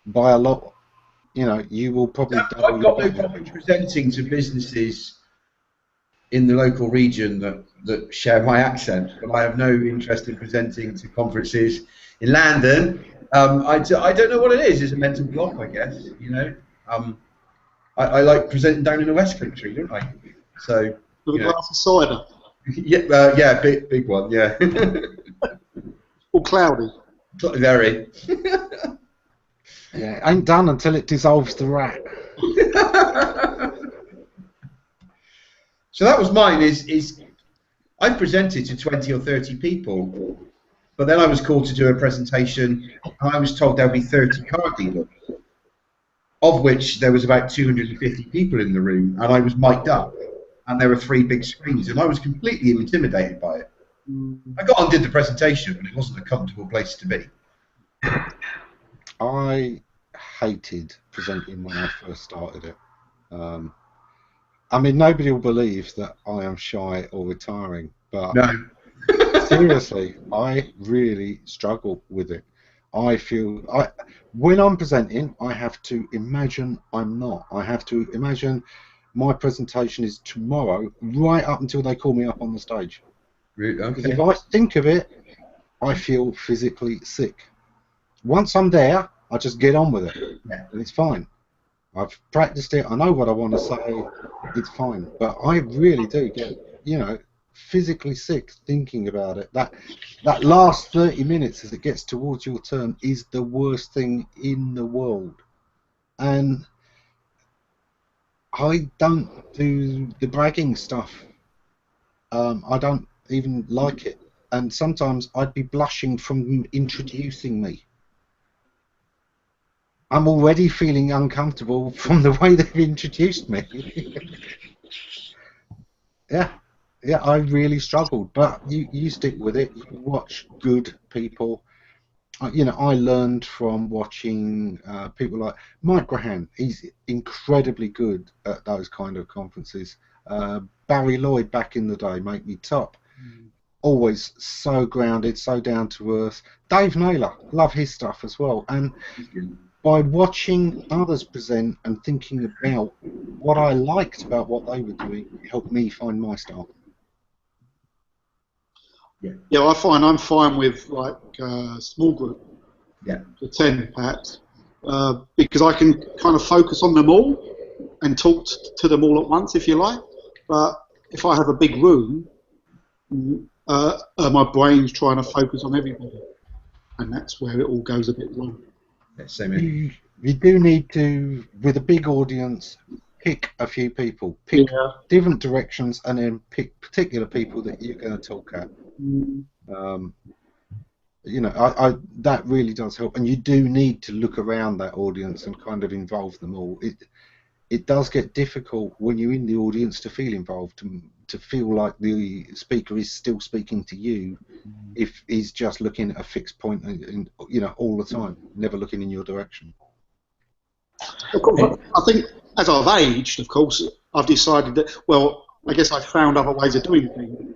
by a lot. You know, you will probably I've got no problem presenting to businesses in the local region that share my accent, but I have no interest in presenting to conferences in London. I don't know what it is. It's a mental block, I guess. You know, I like presenting down in the West Country, don't I? So With a glass of cider. Yeah, yeah, big one, yeah. All cloudy. Very. Yeah, it ain't done until it dissolves the rat. So that was mine. Is I presented to 20 or 30 people, but then I was called to do a presentation, and I was told there'll be 30 car dealers, of which there was about 250 people in the room, and I was mic'd up, and there were 3 big screens, and I was completely intimidated by it. I got on and did the presentation, but it wasn't a comfortable place to be. I hated presenting when I first started it. I mean, nobody will believe that I am shy or retiring, but No. seriously, I really struggle with it. I feel when I'm presenting, I have to imagine I'm not. I have to imagine my presentation is tomorrow, right up until they call me up on the stage. Because if I think of it, I feel physically sick. Once I'm there, I just get on with it, and it's fine. I've practiced it. I know what I want to say. It's fine. But I really do get, you know, physically sick thinking about it. That last 30 minutes as it gets towards your turn is the worst thing in the world. And I don't do the bragging stuff. I don't even like it. And sometimes I'd be blushing from them introducing me. I'm already feeling uncomfortable from the way they've introduced me. Yeah, I really struggled, but you stick with it. You watch good people. You know, I learned from watching people like Mike Graham. He's incredibly good at those kind of conferences. Barry Lloyd back in the day, make me top. Always so grounded, so down to earth. Dave Naylor, love his stuff as well. And by watching others present and thinking about what I liked about what they were doing, it helped me find my style. Yeah, I find I'm fine with like small group, the 10 perhaps, because I can kind of focus on them all and talk to them all at once, if you like. But if I have a big room, my brain's trying to focus on everybody, and that's where it all goes a bit wrong. You do need to, with a big audience, pick a few people, pick different directions, and then pick particular people that you're going to talk at. You know, that really does help, and you do need to look around that audience and kind of involve them all. It does get difficult when you're in the audience to feel involved, to feel like the speaker is still speaking to you if he's just looking at a fixed point and you know, all the time, never looking in your direction. Of course, I think as I've aged, of course, I've decided that, well, I guess I've found other ways of doing things.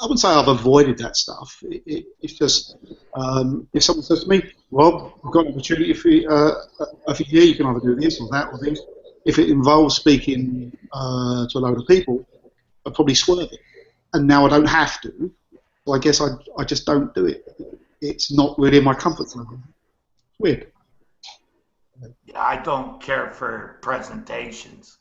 wouldn't say I've avoided that stuff. It's just if someone says to me, Rob, I've got an opportunity for you here, you can either do this or that or this. If it involves speaking to a load of people, I'd probably swerve it. And now I don't have to, so I guess I just don't do it. It's not really in my comfort zone. It's weird. Yeah, I don't care for presentations.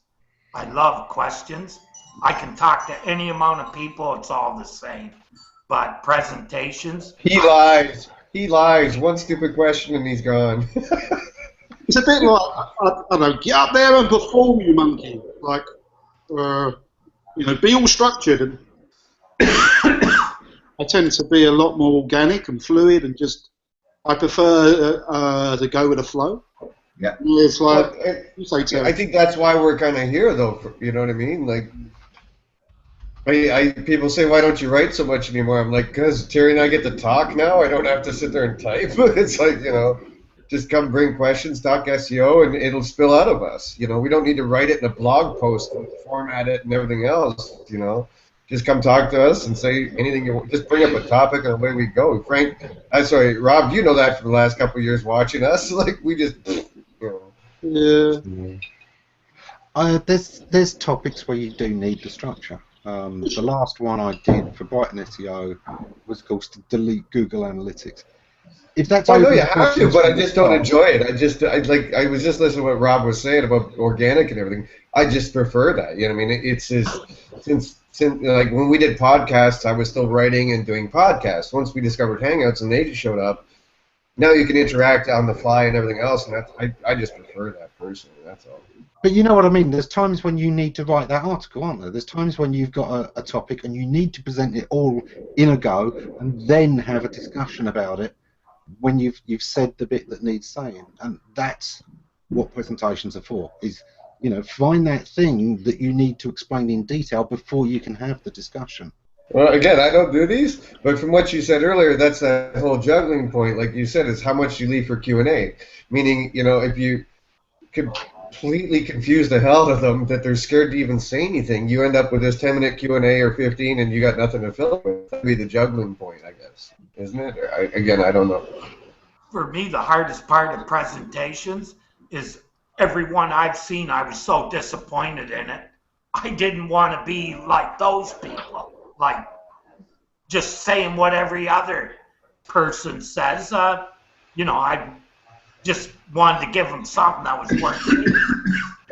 I love questions. I can talk to any amount of people. It's all the same. But presentations... He lies. He lies. One stupid question and he's gone. It's a bit like, I don't know, get up there and perform, you monkey. Like, be all structured. And I tend to be a lot more organic and fluid and just, I prefer to go with the flow. Yeah. It's like, you say, Terry. I think that's why we're kind of here, though. You know what I mean? Like, people say, why don't you write so much anymore? I'm like, because Terry and I get to talk now. I don't have to sit there and type. It's like, just come bring questions, talk SEO, and it'll spill out of us. We don't need to write it in a blog post and format it and everything else. Just come talk to us and say anything you want. Just bring up a topic and away we go. Rob, you know that from the last couple of years watching us. Like, we just, Yeah. There's topics where you do need the structure. The last one I did for Brighton SEO was, of course, to delete Google Analytics. If that's I know you have to, but I just don't enjoy it. I was just listening to what Rob was saying about organic and everything. I just prefer that. You know what I mean? It's just since like when we did podcasts, I was still writing and doing podcasts. Once we discovered Hangouts and they just showed up, now you can interact on the fly and everything else, and I just prefer that personally. That's all. But you know what I mean? There's times when you need to write that article, aren't there? There's times when you've got a topic and you need to present it all in a go and then have a discussion about it when you've said the bit that needs saying. And that's what presentations are for, is, find that thing that you need to explain in detail before you can have the discussion. Well, again, I don't do these, but from what you said earlier, that's that whole juggling point, like you said, is how much you leave for Q&A. Meaning, if you completely confuse the hell out of them that they're scared to even say anything, you end up with this 10-minute Q&A or 15 and you got nothing to fill it with. That'd be the juggling point, I guess, isn't it? I don't know. For me, the hardest part of presentations is every one I've seen, I was so disappointed in it. I didn't want to be like those people. Like, just saying what every other person says. I just wanted to give them something that was worth it.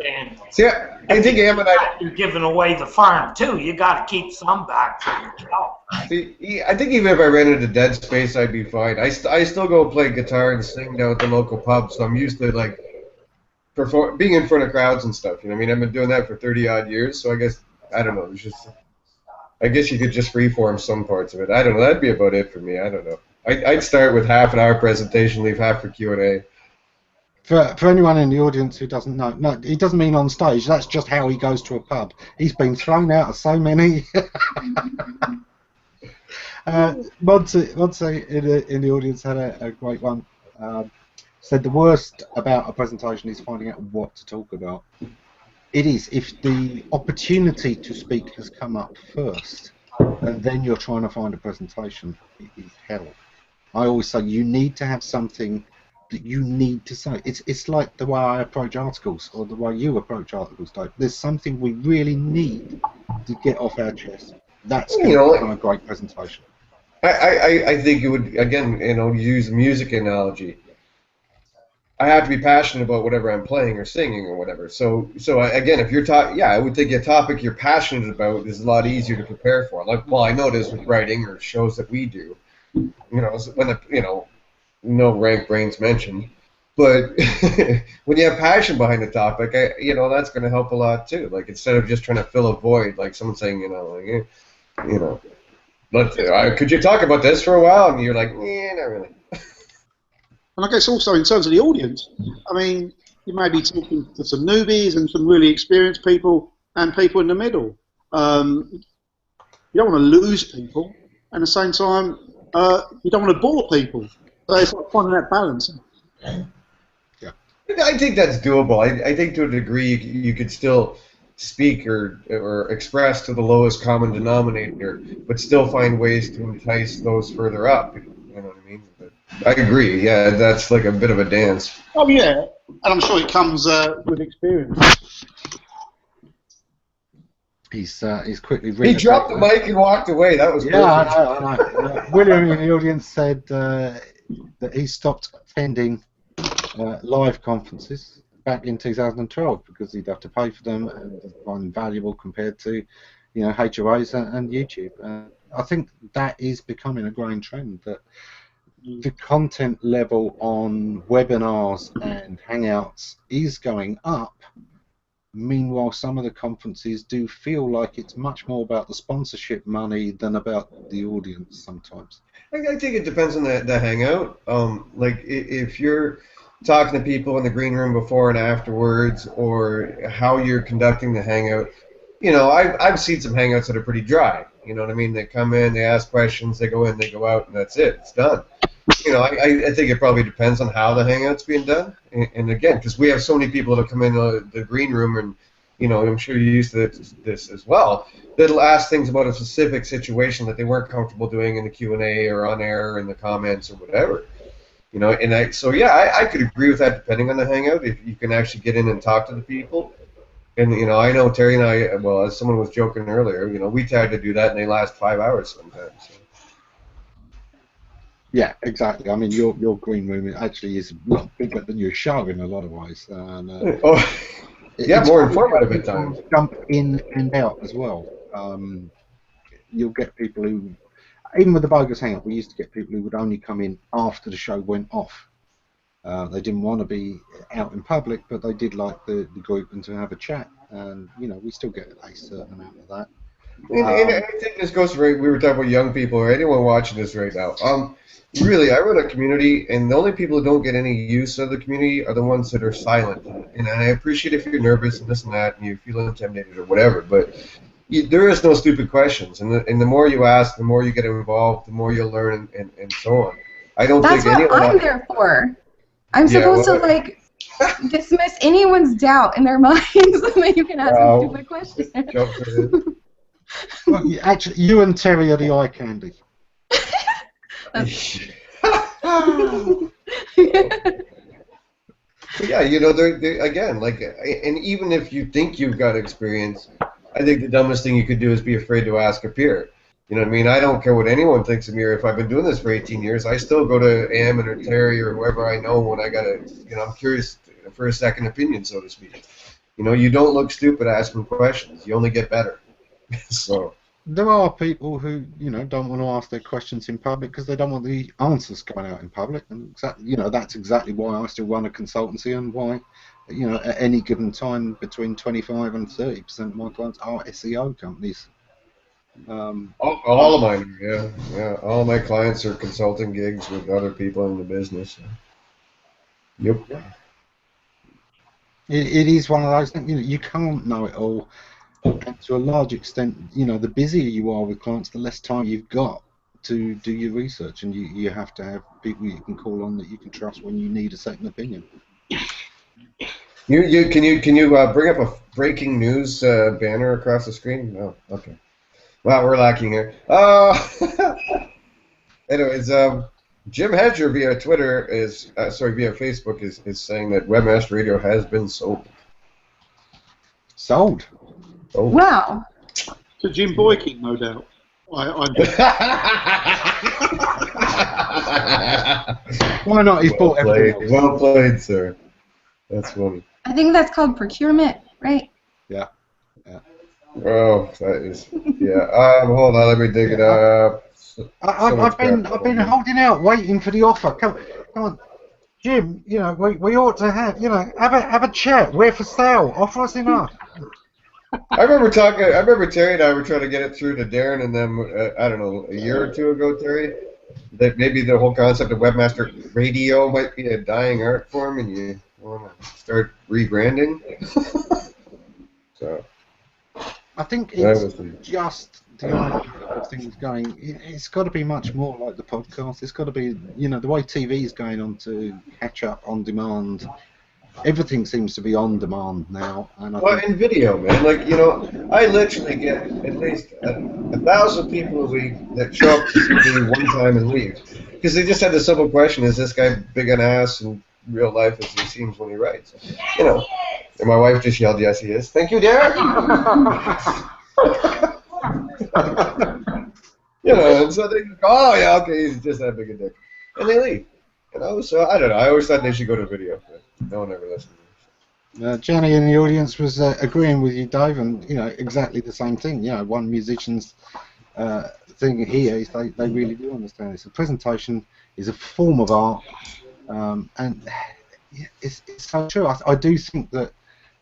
And see, I think you're giving away the farm too. You got to keep some back for yourself. See, I think even if I ran into dead space, I'd be fine. I still go play guitar and sing down at the local pub, so I'm used to being in front of crowds and stuff. I've been doing that for 30-odd years, so I guess I guess you could just freeform some parts of it. I don't know. That'd be about it for me. I don't know. I'd start with half an hour presentation, leave half for Q&A. For anyone in the audience who doesn't know, no, he doesn't mean on stage. That's just how he goes to a pub. He's been thrown out of so many. Monty in the audience had a great one. Said the worst about a presentation is finding out what to talk about. It is if the opportunity to speak has come up first, and then you're trying to find a presentation. It is hell. I always say you need to have something that you need to say. It's like the way I approach articles, or the way you approach articles, Dave. There's something we really need to get off our chest. That's a great presentation. I think it would, again, use a music analogy. I have to be passionate about whatever I'm playing or singing or whatever. So again, if you're I would think a topic you're passionate about is a lot easier to prepare for. I know it is with writing or shows that we do. When no rank brains mentioned, but when you have passion behind the topic, that's going to help a lot too. Like, instead of just trying to fill a void, like someone saying, could you talk about this for a while? And you're like, not really. And I guess also in terms of the audience, you may be talking to some newbies and some really experienced people and people in the middle. You don't want to lose people, and at the same time, you don't want to bore people. So it's like finding that balance. Yeah. I think that's doable. I think to a degree you could still speak or express to the lowest common denominator, but still find ways to entice those further up. You know what I mean? But I agree. Yeah, that's like a bit of a dance. Oh yeah, and I'm sure it comes with experience. He's quickly. He dropped the mic and walked away. That was yeah, perfect. I know. Yeah. William in the audience said that he stopped attending live conferences back in 2012 because he'd have to pay for them and find them valuable compared to, HOAs and YouTube. I think that is becoming a growing trend, that the content level on webinars and Hangouts is going up. Meanwhile, some of the conferences do feel like it's much more about the sponsorship money than about the audience sometimes. I think it depends on the hangout. Like if you're talking to people in the green room before and afterwards, or how you're conducting the hangout, I've seen some hangouts that are pretty dry. You know what I mean? They come in, they ask questions, they go in, they go out, and that's it. It's done. I think it probably depends on how the hangout's being done. And again, because we have so many people that come in the green room, and I'm sure you're used to this as well, that'll ask things about a specific situation that they weren't comfortable doing in the Q&A or on air in the comments or whatever. I could agree with that depending on the hangout, if you can actually get in and talk to the people. And I know Terry and I, well, as someone was joking earlier, we tried to do that and they last 5 hours sometimes. So. Yeah, exactly. I mean, your green room actually is a lot bigger than your show in a lot of ways. And, more informative at times. Jump in and out as well. You'll get people who, even with the Bogus Hangout, we used to get people who would only come in after the show went off. They didn't want to be out in public, but they did like the group and to have a chat. And, we still get a certain amount of that. And I think this goes right. We were talking about young people or anyone watching this right now. Really, I run a community, and the only people who don't get any use of the community are the ones that are silent. And I appreciate if you're nervous and this and that, and you feel intimidated or whatever, but there is no stupid questions. And the more you ask, the more you get involved, the more you'll learn, and so on. I don't That's think what I'm there for. I'm supposed to dismiss anyone's doubt in their minds, so that you can ask a stupid question. Well, actually, you and Terry are the eye candy. Yeah, again, and even if you think you've got experience, I think the dumbest thing you could do is be afraid to ask a peer. You know what I mean? I don't care what anyone thinks of me, or if I've been doing this for 18 years, I still go to Ammon or Terry or whoever I know when I I'm curious for a second opinion, so to speak. You don't look stupid asking questions. You only get better. So. There are people who, don't want to ask their questions in public because they don't want the answers coming out in public, and that's exactly why I still run a consultancy, and why, at any given time between 25 and 30% of my clients are SEO companies. All of mine, yeah. All of my clients are consulting gigs with other people in the business. Yep. Yeah. It is one of those things. You can't know it all. And to a large extent, the busier you are with clients, the less time you've got to do your research, and you have to have people you can call on that you can trust when you need a second opinion. Can you bring up a breaking news banner across the screen? No, okay. Wow, we're lacking here. Anyways, Jim Hedger via Twitter via Facebook is saying that Webmaster Radio has been sold. Sold. Oh. Wow. To Jim Boykin, no doubt. Why not? He's bought everything else. Well played, sir. That's funny. I think that's called procurement, right? Yeah. Oh, that is. Yeah. Hold on, let me dig it up. I've been holding out, waiting for the offer. Come on, Jim. We ought to have a chat. We're for sale. Offer us enough. I remember Terry and I were trying to get it through to Darren and them, I don't know, a year or two ago, Terry, that maybe the whole concept of Webmaster Radio might be a dying art form, and you want to start rebranding. So I think it's just the idea of things going. It's got to be much more like the podcast. It's got to be, the way TV is going on to catch up on demand. everything seems to be on demand now. And Well, in video, man, like, you know, I literally get at least 1,000 people a week that show up to see me one time and leave. Because they just had the simple question, is this guy big an ass in real life as he seems when he writes? You know, and my wife just yelled, yes, he is. Thank you, Derek. You know, and so they go, oh, yeah, okay, he's just that big a dick. And they leave. You know, so I don't know. I always thought they should go to video, but no one ever listened to me. Jenny in the audience was agreeing with you, Dave, and you know exactly the same thing. You know, one musician's thing here is they really do understand this. A presentation is a form of art, and it's so true. I do think that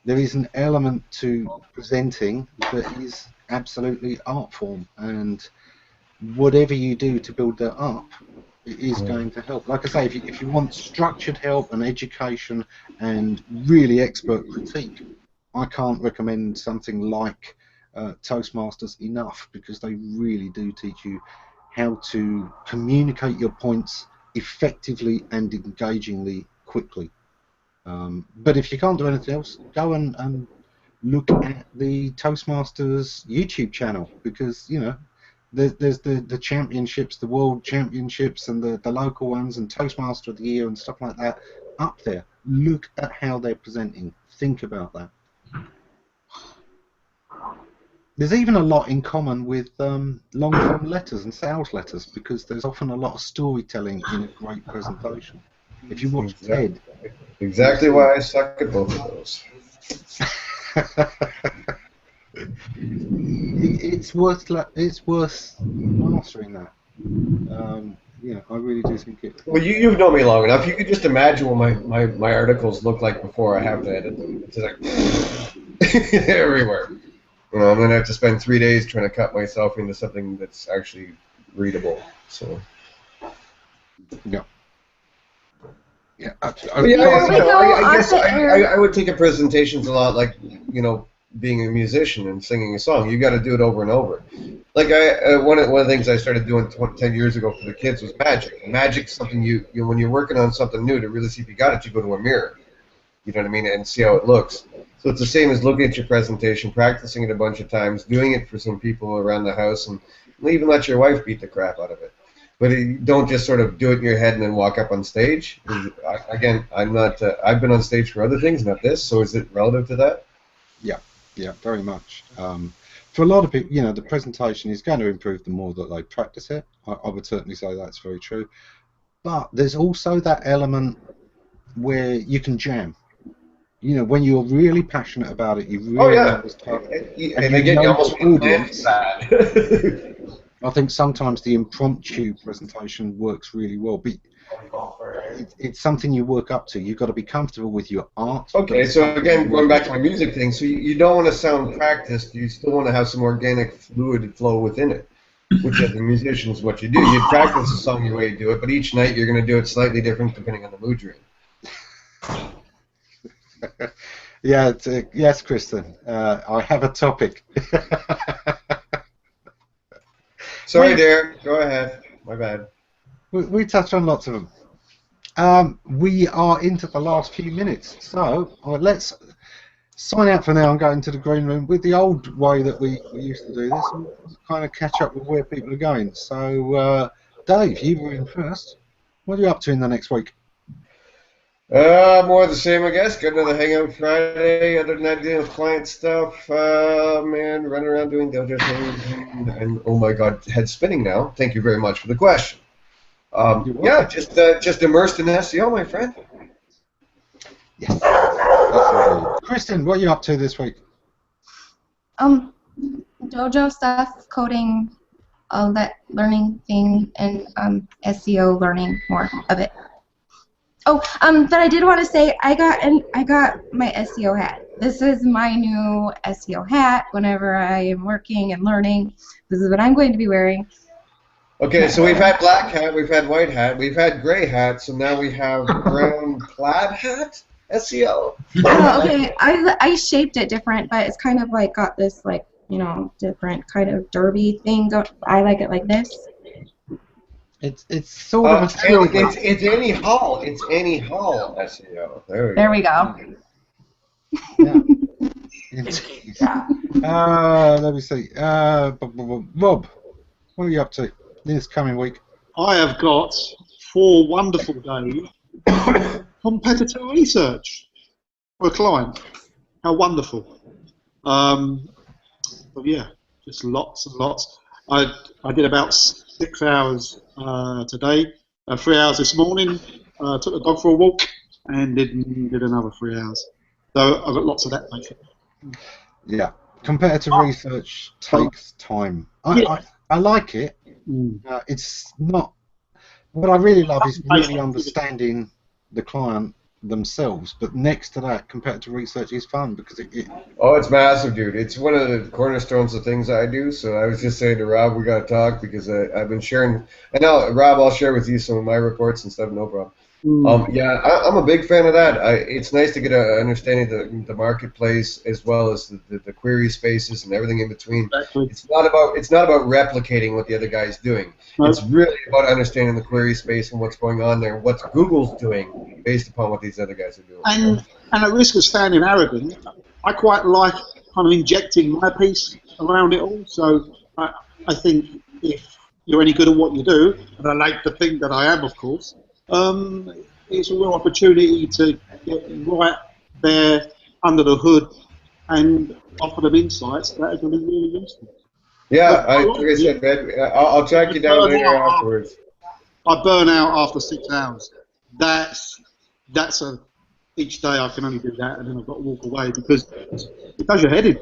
there is an element to presenting that is absolutely art form, and whatever you do to build that up is going to help. Like I say, if you want structured help and education and really expert critique, I can't recommend something like Toastmasters enough, because they really do teach you how to communicate your points effectively and engagingly quickly. But if you can't do anything else, go and look at the Toastmasters YouTube channel, because you know there's the championships, the world championships, and the local ones, and Toastmaster of the Year and stuff like that up there. Look at how they're presenting. Think about that. There's even a lot in common with long-form letters and sales letters, because there's often a lot of storytelling in a great presentation. If you watch Ted... Exactly why I suck at both of those. It's worth mastering that. Yeah, I really do think it. Well, you've known me long enough. You could just imagine what my articles look like before I have to edit them. It's like everywhere. You know, I'm gonna have to spend 3 days trying to cut myself into something that's actually readable. So. Yeah. Yeah. I guess I would think of presentations a lot like, you know, being a musician and singing a song. You got to do it over and over. Like one of the things I started doing 10 years ago for the kids was magic. Magic's something you when you're working on something new, to really see if you got it, you go to a mirror. You know what I mean, and see how it looks. So it's the same as looking at your presentation, practicing it a bunch of times, doing it for some people around the house, and even let your wife beat the crap out of it. But don't just sort of do it in your head and then walk up on stage. Again, I'm not. I've been on stage for other things, not this. So is it relative to that? Yeah, very much. For a lot of people, you know, the presentation is going to improve the more that they practice it. I would certainly say that's very true. But there's also that element where you can jam. You know, when you're really passionate about it, you really know this type. And again, you almost audience. I think sometimes the impromptu presentation works really well, but it's something you work up to. You've got to be comfortable with your art. Okay, so again, going back to my music thing, so you don't want to sound practiced. You still want to have some organic, fluid flow within it, which as a musician is what you do. You practice a song the way you do it, but each night you're going to do it slightly different depending on the mood you're in. Yeah, yes, Kristin. I have a topic. Sorry, Derek. Go ahead. My bad. We touched on lots of them. We are into the last few minutes, so let's sign out for now and go into the green room with the old way that we used to do this, and kind of catch up with where people are going. So, Dave, you were in first. What are you up to in the next week? More of the same, I guess. Got another Hangout Friday. Other than that, dealing with client stuff. Man, running around doing dojo things. And oh my God, head spinning now. Thank you very much for the question. Yeah, just immersed in SEO, my friend. Yes. Kristin, what are you up to this week? Dojo stuff, coding, all that learning thing, and SEO learning more of it. Oh, but I did want to say I got my SEO hat. This is my new SEO hat. Whenever I am working and learning, this is what I'm going to be wearing. Okay, so we've had black hat, we've had white hat, we've had gray hat, so now we have brown plaid hat SEO. Okay, I shaped it different, but it's kind of like got this different kind of derby thing. I like it like this. It's sort of a skill. It's any hall. It's any hall SEO. There we go. Yeah. Let me see. Rob, what are you up to this coming week? I have got 4 wonderful days competitor research for a client. How wonderful. But yeah, just lots and lots. I did about 6 hours today, 3 hours this morning, took the dog for a walk, and did another 3 hours. So I've got lots of that, basically. Yeah, competitive research takes time. I like it. It's not. What I really love is really understanding the client themselves. But next to that, competitive research is fun because Oh, it's massive, dude. It's one of the cornerstones of things I do. So I was just saying to Rob, we got to talk because I've been sharing. And now, Rob, I'll share with you some of my reports and stuff. No problem. Yeah, I'm a big fan of that. It's nice to get an understanding of the marketplace as well as the query spaces and everything in between. Exactly. It's not about replicating what the other guy's doing. No. It's really about understanding the query space and what's going on there, what Google's doing based upon what these other guys are doing. And at risk of sounding arrogant, I quite like kind of injecting my piece around it all. So I think if you're any good at what you do, and I like to think that I am, of course, it's a real opportunity to get right there under the hood and offer them insights that are going to be really useful. Yeah, like I said, man, I'll track you down later afterwards. I burn out after 6 hours. Each day I can only do that, and then I've got to walk away because it does your head in.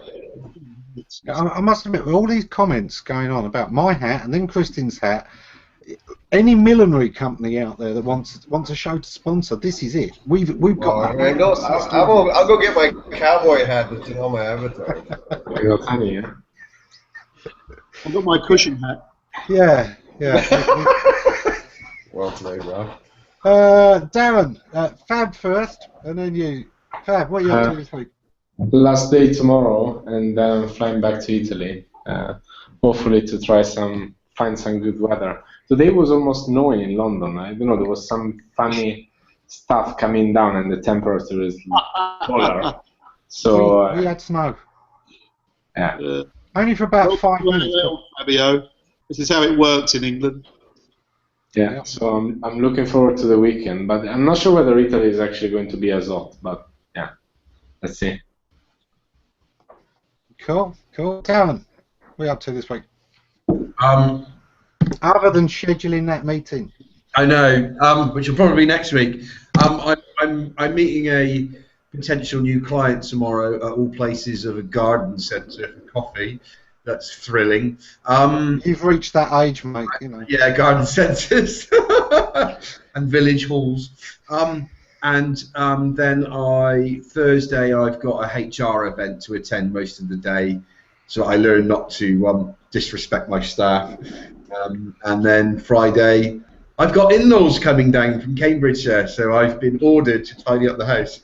I must admit, with all these comments going on about my hat and then Kristin's hat, any millinery company out there that wants a show to sponsor, this is it. We've got that. I'll go get my cowboy hat that's on my avatar. I've got my cushion hat. Yeah. Well played, Rob. Darren, Fab first, and then you. Fab, what are you up to this week? Last day tomorrow, and then I'm flying back to Italy. Hopefully to find some good weather. Today was almost snowing in London. I don't know, there was some funny stuff coming down and the temperature is colder. So we had snow. Yeah. Only for about 5 minutes. Fabio, this is how it works in England. Yeah, so I'm looking forward to the weekend, but I'm not sure whether Italy is actually going to be as hot, but yeah, let's see. Cool. Darren, what are you up to this week? Other than scheduling that meeting. I know, which will probably be next week. I'm meeting a potential new client tomorrow at all places of a garden centre for coffee. That's thrilling. You've reached that age, mate. You know. Yeah, garden centres and village halls. And then Thursday I've got a HR event to attend most of the day, so I learn not to disrespect my staff. And then Friday I've got in-laws coming down from Cambridgeshire, so I've been ordered to tidy up the house.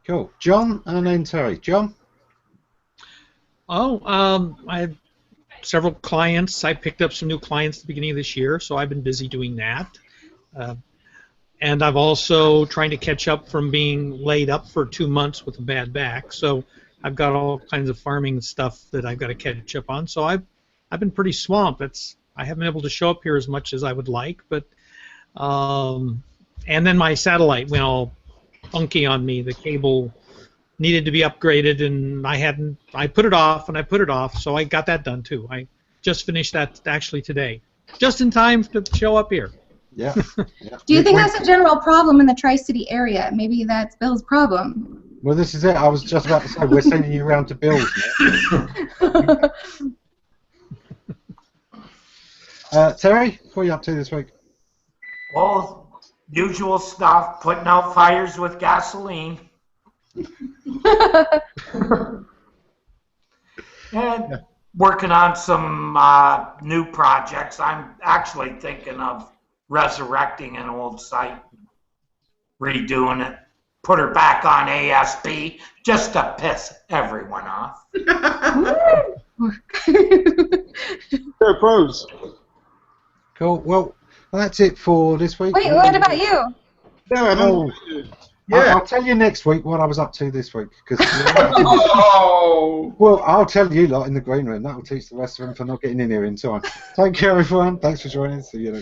Cool. John and then Terry. John? I had several clients. I picked up some new clients at the beginning of this year, so I've been busy doing that. And I've also trying to catch up from being laid up for 2 months with a bad back. So I've got all kinds of farming stuff that I've got to catch up on. So I've been pretty swamped. I haven't been able to show up here as much as I would like, but and then my satellite went all funky on me. The cable needed to be upgraded, and I put it off, so I got that done too. I just finished that actually today, just in time to show up here. Yeah. Do you think that's a general problem in the Tri-City area? Maybe that's Bill's problem. Well, this is it. I was just about to say, we're sending you around to Bill's now. Terry, what are you up to this week? Well, usual stuff, putting out fires with gasoline. And working on some new projects. I'm actually thinking of resurrecting an old site, redoing it, put her back on ASP just to piss everyone off. They're pros. Cool. Well, that's it for this week. Wait, what about you? No, I don't. Yeah. I'll tell you next week what I was up to this week. Oh. Well, I'll tell you lot in the green room. That'll teach the rest of them for not getting in here in time. Take care, everyone. Thanks for joining. See you next